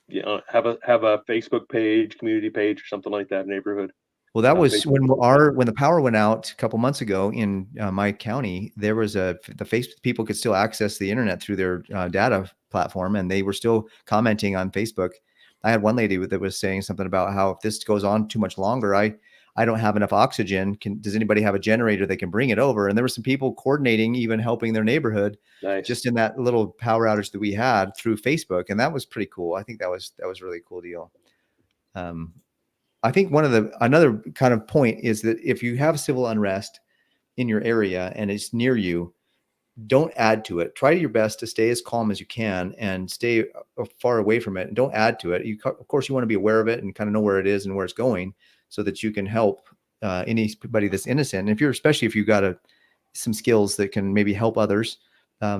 a Facebook page, community page, or something like that, neighborhood. Well, that was when the power went out a couple months ago in my county. There was the Facebook people could still access the internet through their data platform, and they were still commenting on Facebook. I had one lady that was saying something about how if this goes on too much longer, I don't have enough oxygen. Does anybody have a generator they can bring it over? And there were some people coordinating, even helping their neighborhood, just in that little power outage that we had through Facebook, and that was pretty cool. I think that was really a cool deal. I think another kind of point is that if you have civil unrest in your area and it's near you, don't add to it. Try your best to stay as calm as you can and stay far away from it, and don't add to it. Of course, you want to be aware of it and kind of know where it is and where it's going, so that you can help anybody that's innocent. And especially if you've got some skills that can maybe help others,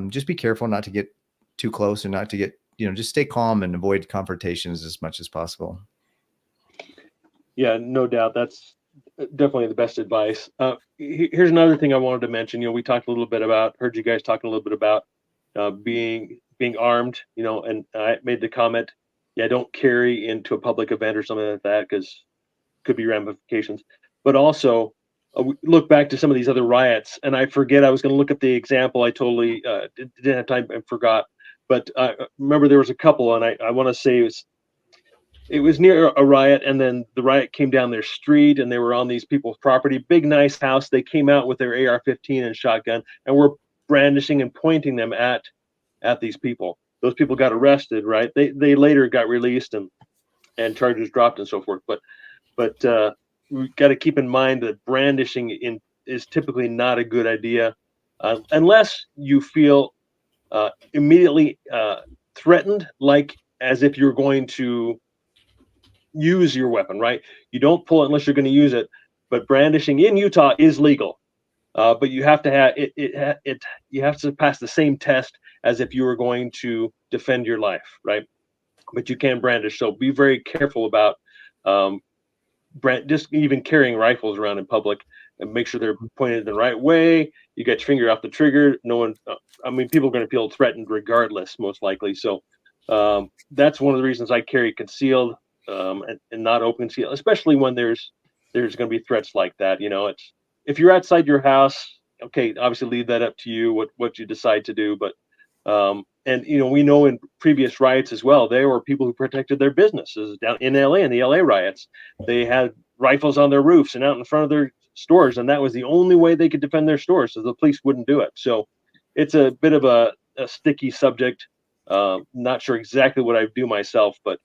just be careful not to get too close and not to get, just stay calm and avoid confrontations as much as possible. Yeah, no doubt. That's definitely the best advice. Here's another thing I wanted to mention. We talked a little bit about, heard you guys talking a little bit about being armed, and I made the comment, don't carry into a public event or something like that, because could be ramifications. But also, look back to some of these other riots, and I forget, I was going to look at the example. I totally didn't have time and forgot. But remember, there was a couple, and I want to say it was near a riot, and then the riot came down their street, and they were on these people's property, big nice house. They came out with their AR-15 and shotgun, and were brandishing and pointing them at these people. Those people got arrested, right? They later got released and charges dropped and so forth. But we got to keep in mind that brandishing is typically not a good idea, unless you feel immediately threatened, like as if you're going to use your weapon, right? You don't pull it unless you're going to use it. But brandishing in Utah is legal, but you have to have it. You have to pass the same test as if you were going to defend your life, right? But you can brandish, so be very careful about just even carrying rifles around in public, and make sure they're pointed the right way. You got your finger off the trigger. No one, people are going to feel threatened regardless, most likely. So that's one of the reasons I carry concealed and not open concealed, especially when there's going to be threats like that. It's, if you're outside your house, okay, obviously leave that up to you, what you decide to do. But and we know in previous riots as well, there were people who protected their businesses down in LA. In the LA riots, they had rifles on their roofs and out in front of their stores, and that was the only way they could defend their stores, so the police wouldn't do it. So it's a bit of a sticky subject. Not sure exactly what I do myself, but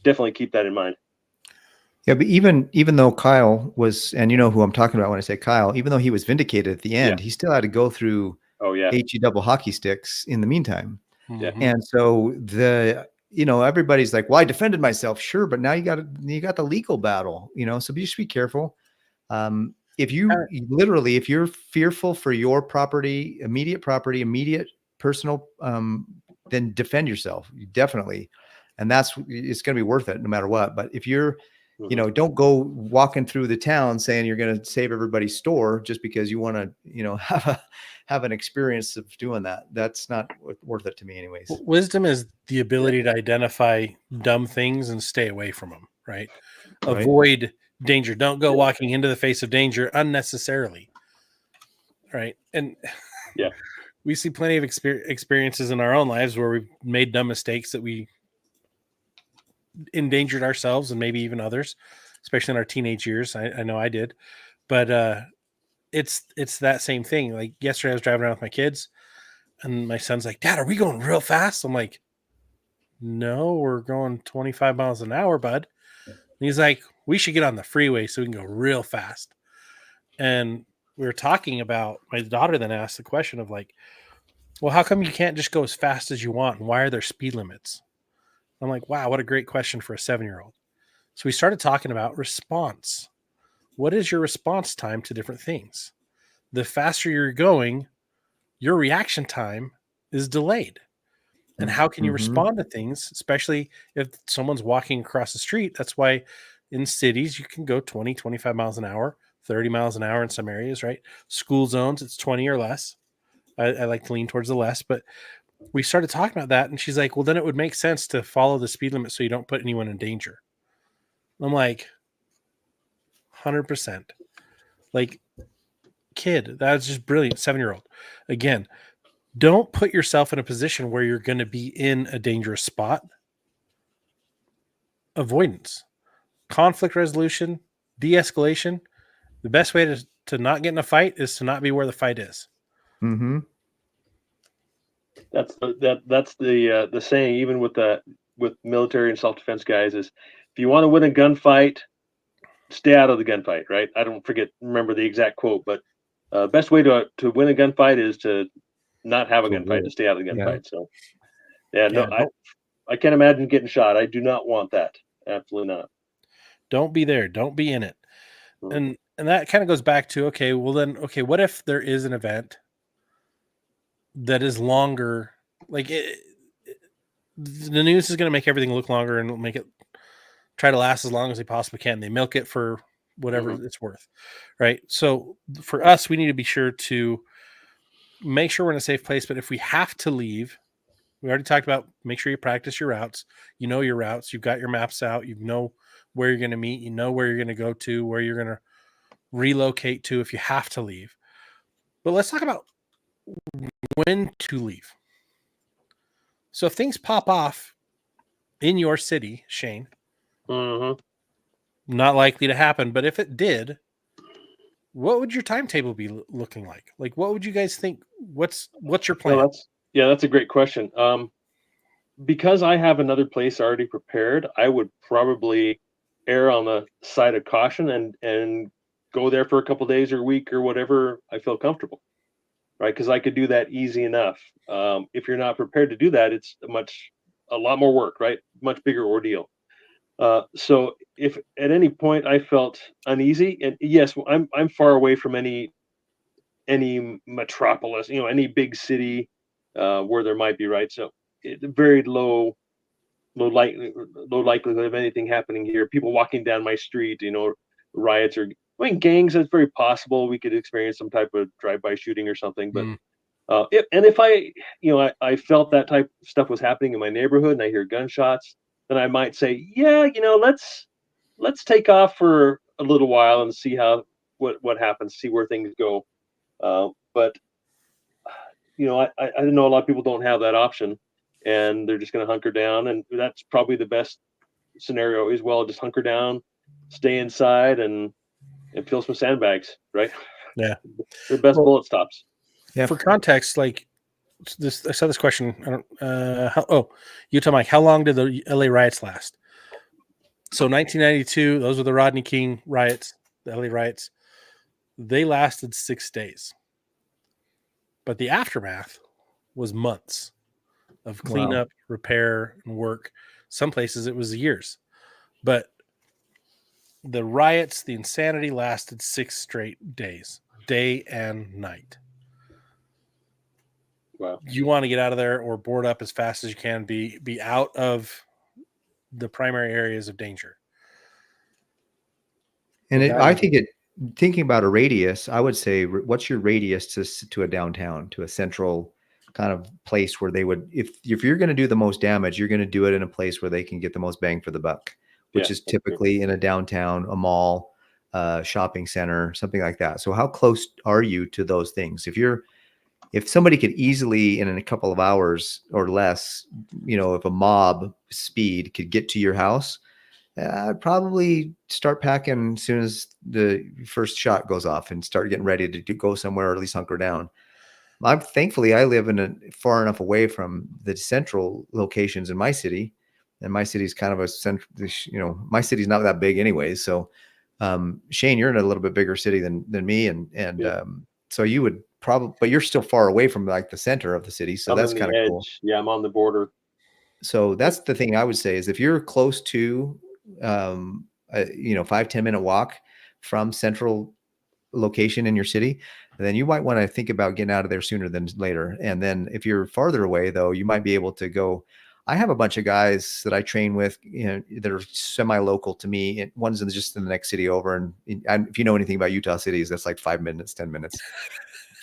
definitely keep that in mind. Yeah, but even though Kyle was, and you know who I'm talking about when I say Kyle, even though he was vindicated at the end, he still had to go through HE double hockey sticks in the meantime. Yeah. And so everybody's like, well, I defended myself. Sure. But now you got the legal battle, so just be careful. If you literally, if you're fearful for your property, immediate personal, then defend yourself. Definitely. And it's going to be worth it no matter what. But if you're, don't go walking through the town saying you're going to save everybody's store just because you want to, have an experience of doing that. That's not worth it to me anyways. Wisdom is the ability to identify dumb things and stay away from them, right? Avoid danger. Don't go walking into the face of danger unnecessarily. Right. And we see plenty of experiences in our own lives where we've made dumb mistakes that we endangered ourselves and maybe even others, especially in our teenage years. I know I did, but it's that same thing. Like yesterday I was driving around with my kids and my son's like, Dad, are we going real fast? I'm like, no, we're going 25 miles an hour, bud. And he's like, we should get on the freeway so we can go real fast. And we were talking about, my daughter then asked the question of like, well, how come you can't just go as fast as you want? And why are there speed limits? I'm like, wow, what a great question for a 7-year-old. So we started talking about response. What is your response time to different things? The faster you're going, your reaction time is delayed. And how can you respond to things, especially if someone's walking across the street? That's why in cities, you can go 20, 25 miles an hour, 30 miles an hour in some areas, right? School zones, it's 20 or less. I like to lean towards the less, but we started talking about that. And she's like, well, then it would make sense to follow the speed limit so you don't put anyone in danger. I'm like, 100%. Like, kid, that's just brilliant. 7-year-old. Again, don't put yourself in a position where you're going to be in a dangerous spot. Avoidance, conflict resolution, de-escalation. The best way to not get in a fight is to not be where the fight is. Mm-hmm. That's the saying, even with military and self-defense guys, is if you want to win a gunfight, stay out of the gunfight, right? I don't remember the exact quote, but best way to win a gunfight is to not have a gunfight, to stay out of the gunfight. So I can't imagine getting shot. I do not want that. Absolutely not. Don't be there. Don't be in it. And that kind of goes back to, what if there is an event that is longer? Like the news is going to make everything look longer and make it try to last as long as they possibly can. They milk it for whatever it's worth, right? So for us, we need to be sure to make sure we're in a safe place. But if we have to leave, we already talked about, make sure you practice your routes. You know your routes. You've got your maps out. You know where you're going to meet. You know where you're going to go to, where you're going to relocate to if you have to leave. But let's talk about when to leave. So if things pop off in your city, Shane, not likely to happen, but if it did, what would your timetable be looking like? Like, what would you guys think? What's your plan? Well, that's a great question. Because I have another place already prepared, I would probably err on the side of caution and go there for a couple days or a week or whatever I feel comfortable, right? Because I could do that easy enough. If you're not prepared to do that, it's a lot more work, right? Much bigger ordeal. So if at any point I felt uneasy, and yes, I'm far away from any metropolis, any big city where there might be, right? So very low likelihood of anything happening here. People walking down my street, riots or gangs. It's very possible we could experience some type of drive-by shooting or something. But if I felt that type of stuff was happening in my neighborhood and I hear gunshots, then I might say, let's take off for a little while and see what happens, see where things go. But I know a lot of people don't have that option, and they're just going to hunker down, and that's probably the best scenario as well. Just hunker down, stay inside, and fill some sandbags, right? Yeah, the best bullet stops. Yeah. For context, like this, I saw this question. Utah Mike, how long did the LA riots last? So 1992, those were the Rodney King riots, the LA riots. They lasted 6 days. But the aftermath was months of cleanup, repair, and work. Some places it was years. But the riots, the insanity lasted 6 straight days, day and night. Wow. You want to get out of there or board up as fast as you can, be out of the primary areas of danger. And I think thinking about a radius, I would say, what's your radius to a downtown, to a central kind of place where they would, if you're going to do the most damage, you're going to do it in a place where they can get the most bang for the buck, which is typically in a downtown, a mall, shopping center, something like that. So how close are you to those things? If somebody could easily, in a couple of hours or less, if a mob speed could get to your house, I'd probably start packing as soon as the first shot goes off and start getting ready to go somewhere or at least hunker down. Thankfully, I live far enough away from the central locations in my city, and my city's kind of a central. My city's not that big anyways. So, Shane, you're in a little bit bigger city than me, and so you would probably, but you're still far away from like the center of the city. So that's kind of cool. Yeah, I'm on the border. So that's the thing I would say is if you're close to 5-10 minute walk from central location in your city, then you might want to think about getting out of there sooner than later. And then if you're farther away, though, you might be able to go. I have a bunch of guys that I train with, that are semi-local to me. And one's just in the next city over. And if you know anything about Utah cities, that's like 5 minutes, 10 minutes.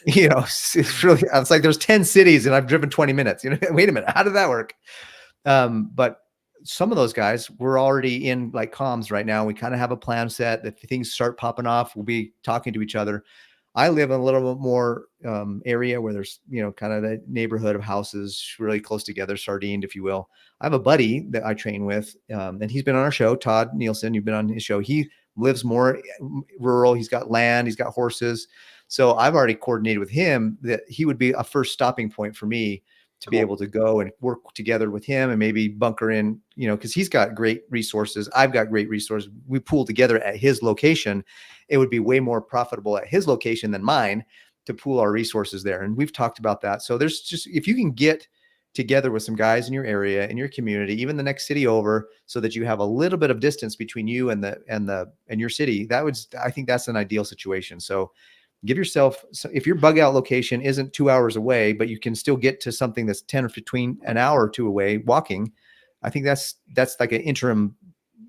It's really, it's like there's 10 cities and I've driven 20 minutes. Wait a minute, how did that work? But some of those guys, we're already in like comms right now. We kind of have a plan set that if things start popping off, we'll be talking to each other. I live in a little bit more area where there's, kind of the neighborhood of houses really close together, sardined, if you will. I have a buddy that I train with, and he's been on our show, Todd Nielsen. You've been on his show. He lives more rural. He's got land. He's got horses. So I've already coordinated with him that he would be a first stopping point for me to be able to go and work together with him and maybe bunker in, because he's got great resources. I've got great resources. We pool together at his location. It would be way more profitable at his location than mine to pool our resources there. And we've talked about that. So there's just, if you can get together with some guys in your area, in your community, even the next city over, so that you have a little bit of distance between you and your city, I think that's an ideal situation. So give yourself, if your bug out location isn't 2 hours away, but you can still get to something that's 10 or between an hour or two away walking, I think that's like an interim,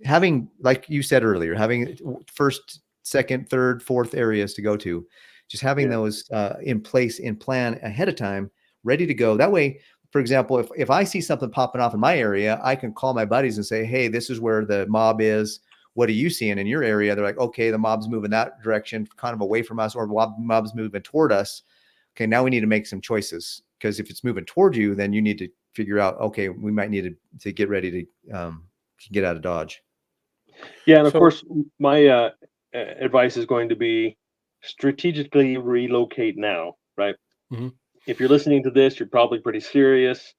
having, like you said earlier, having first, second, third, fourth areas to go to, just having those in place, in plan ahead of time, ready to go. That way, for example, if I see something popping off in my area, I can call my buddies and say, hey, this is where the mob is. What are you seeing in your area? They're like, okay, the mob's moving that direction, kind of away from us, or mob's moving toward us. Okay, now we need to make some choices, because if it's moving toward you, then you need to figure out, okay, we might need to get ready to get out of Dodge. Yeah, and of course, my advice is going to be strategically relocate now, right? Mm-hmm. If you're listening to this, you're probably pretty serious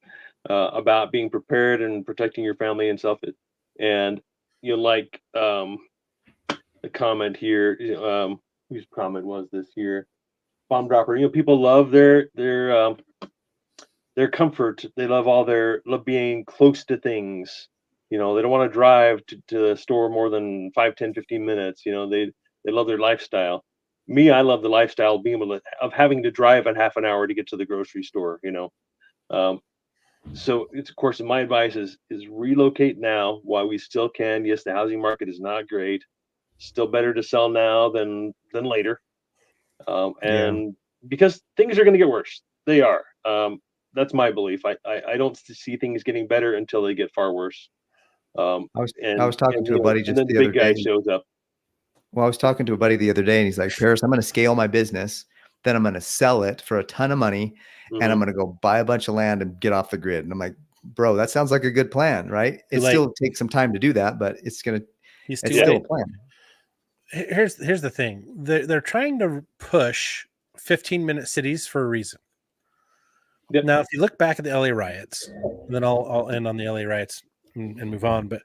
about being prepared and protecting your family and self. And like the comment here, whose comment was this here? Bomb dropper. People love their comfort. They love love being close to things. They don't want to drive to the store more than 5, 10, 15 minutes. They love their lifestyle. Me, I love the lifestyle of having to drive a half an hour to get to the grocery store. So it's, of course, my advice is relocate now while we still can. Yes, the housing market is not great. Still better to sell now than later. And because things are going to get worse, they are. That's my belief. I don't see things getting better until they get far worse. I was talking to a buddy just the other day. Shows up. Well, I was talking to a buddy the other day, and he's like, Paris, I'm going to scale my business. Then I'm going to sell it for a ton of money. Mm-hmm. And I'm going to go buy a bunch of land and get off the grid. And I'm like, bro, that sounds like a good plan, right? It still takes some time to do that, but it's still a plan. Here's the thing. They're trying to push 15-minute cities for a reason. Yep. Now, if you look back at the LA riots, and then I'll end on the LA riots and move on, but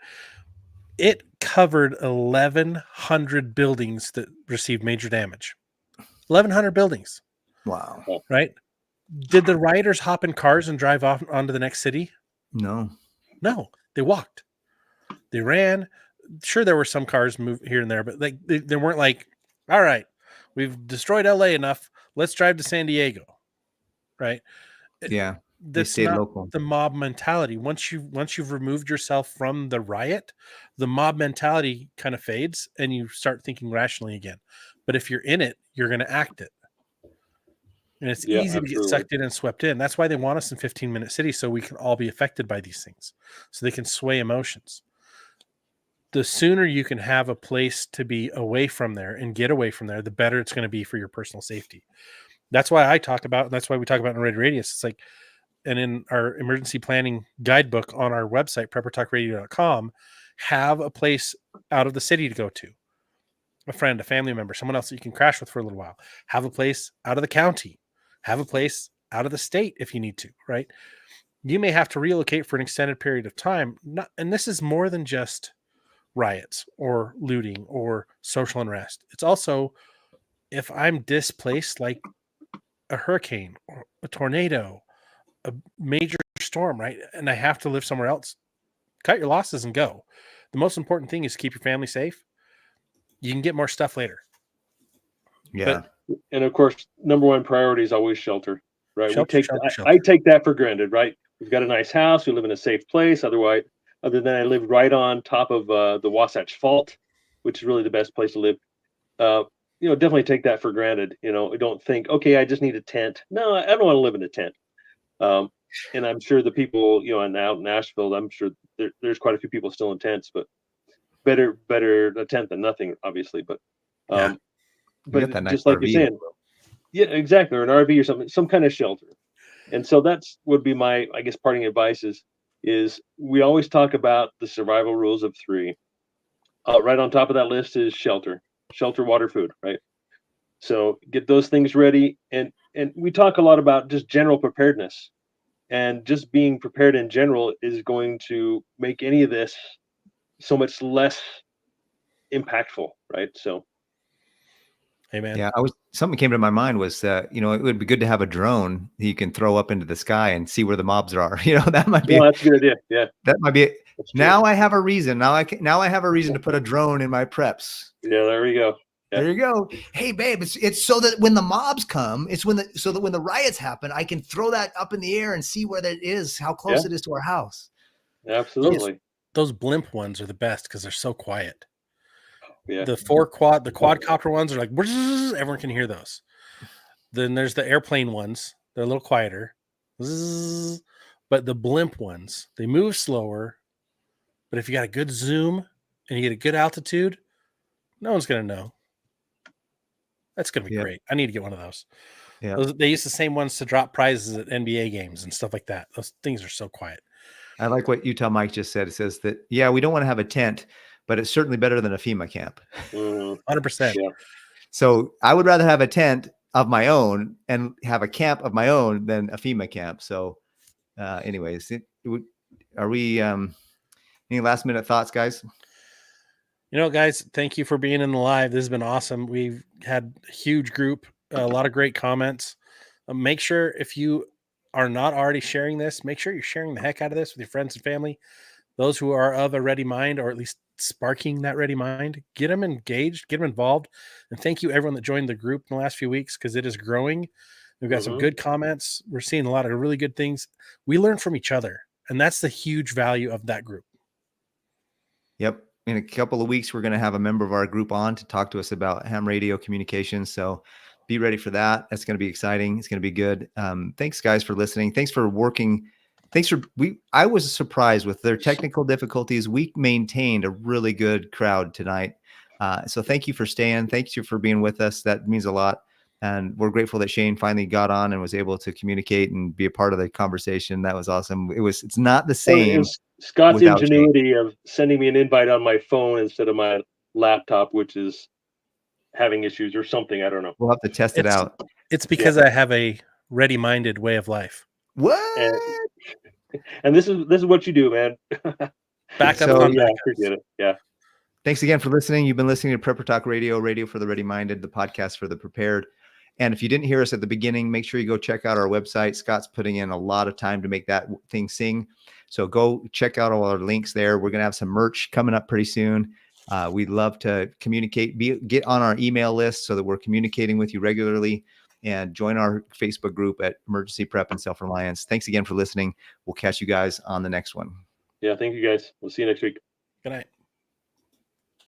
it covered 1,100 buildings that received major damage. 1,100 buildings. Wow. Right? Did the rioters hop in cars and drive off onto the next city? No. They walked. They ran. sure, there were some cars move here and there, but like they weren't like, all right, we've destroyed LA enough. Let's drive to San Diego. Right. Yeah. They That's stayed not local. the mob mentality. Once you've removed yourself from the riot, the mob mentality kind of fades and you start thinking rationally again. But if you're in it, you're going to act it. And it's easy to get sucked in and swept in. That's why they want us in 15-minute cities, so we can all be affected by these things, so they can sway emotions. The sooner you can have a place to be away from there and get away from there, the better it's going to be for your personal safety. That's why we talk about in Red Radius. It's like, and in our emergency planning guidebook on our website, preppertalkradio.com, have a place out of the city to go to. A friend, a family member, someone else that you can crash with for a little while. Have a place out of the county. Have a place out of the state if you need to, right? You may have to relocate for an extended period of time. And this is more than just riots or looting or social unrest. It's also if I'm displaced, like a hurricane or a tornado, a major storm, right? And I have to live somewhere else, cut your losses and go. The most important thing is keep your family safe. You can get more stuff later. Yeah. And of course, number one priority is always shelter, right? Shelter. I take that for granted, right? We've got a nice house. We live in a safe place. Other than I live right on top of the Wasatch Fault, which is really the best place to live. Definitely take that for granted. Don't think, okay, I just need a tent. No, I don't want to live in a tent. And I'm sure the people, out in Nashville, I'm sure there's quite a few people still in tents, but better a tent than nothing, obviously. But but just like you're saying, yeah, exactly, or an RV or something, some kind of shelter. And so that's would be my, I guess, parting advice is we always talk about the survival rules of 3. Right on top of that list is shelter, water, food, right? So get those things ready. And we talk a lot about just general preparedness, and just being prepared in general is going to make any of this so much less impactful, right? So Amen. Yeah, something came to my mind was it would be good to have a drone that you can throw up into the sky and see where the mobs are. That might be that's a good idea. Yeah. That might be it. Now I have a reason. Now I have a reason to put a drone in my preps. Yeah, there we go. Yeah. There you go. Hey babe, it's so that when the mobs come, so that when the riots happen, I can throw that up in the air and see where that is, how close it is to our house. Absolutely. Those blimp ones are the best because they're so quiet. Yeah. The quadcopter ones are like, everyone can hear those. Then there's the airplane ones. They're a little quieter. But the blimp ones, they move slower. But if you got a good zoom and you get a good altitude, no one's going to know. That's going to be great. I need to get one of those. Yeah. They use the same ones to drop prizes at NBA games and stuff like that. Those things are so quiet. I like what Utah Mike just said. It says that, we don't want to have a tent, but it's certainly better than a FEMA camp. 100%. Yeah. So I would rather have a tent of my own and have a camp of my own than a FEMA camp. So anyways, are we any last minute thoughts, guys? Guys, thank you for being in the live. This has been awesome. We've had a huge group, a lot of great comments. Make sure if you are not already sharing this, make sure you're sharing the heck out of this with your friends and family. Those who are of a ready mind, or at least sparking that ready mind, get them engaged, get them involved. And thank you everyone that joined the group in the last few weeks, because it is growing. We've got some good comments. We're seeing a lot of really good things. We learn from each other, and that's the huge value of that group. Yep. In a couple of weeks, we're going to have a member of our group on to talk to us about ham radio communications. So be ready for that. That's going to be exciting. It's going to be good. Thanks guys for listening. Thanks for working. I was surprised with their technical difficulties. We maintained a really good crowd tonight. So thank you for staying. Thank you for being with us. That means a lot. And we're grateful that Shane finally got on and was able to communicate and be a part of the conversation. That was awesome. It's not the same. Scott's ingenuity of sending me an invite on my phone instead of my laptop, which is having issues or something. I don't know. We'll have to test it out. It's because I have a ready-minded way of life. What? And this is what you do, man. Back up on I forget it. Yeah. Thanks again for listening. You've been listening to Prepper Talk Radio, radio for the ready-minded, the podcast for the prepared. And if you didn't hear us at the beginning, make sure you go check out our website. Scott's putting in a lot of time to make that thing sing. So go check out all our links there. We're going to have some merch coming up pretty soon. We'd love to communicate, get on our email list so that we're communicating with you regularly, and join our Facebook group at Emergency Prep and Self-Reliance. Thanks again for listening. We'll catch you guys on the next one. Yeah, thank you guys. We'll see you next week. Good night.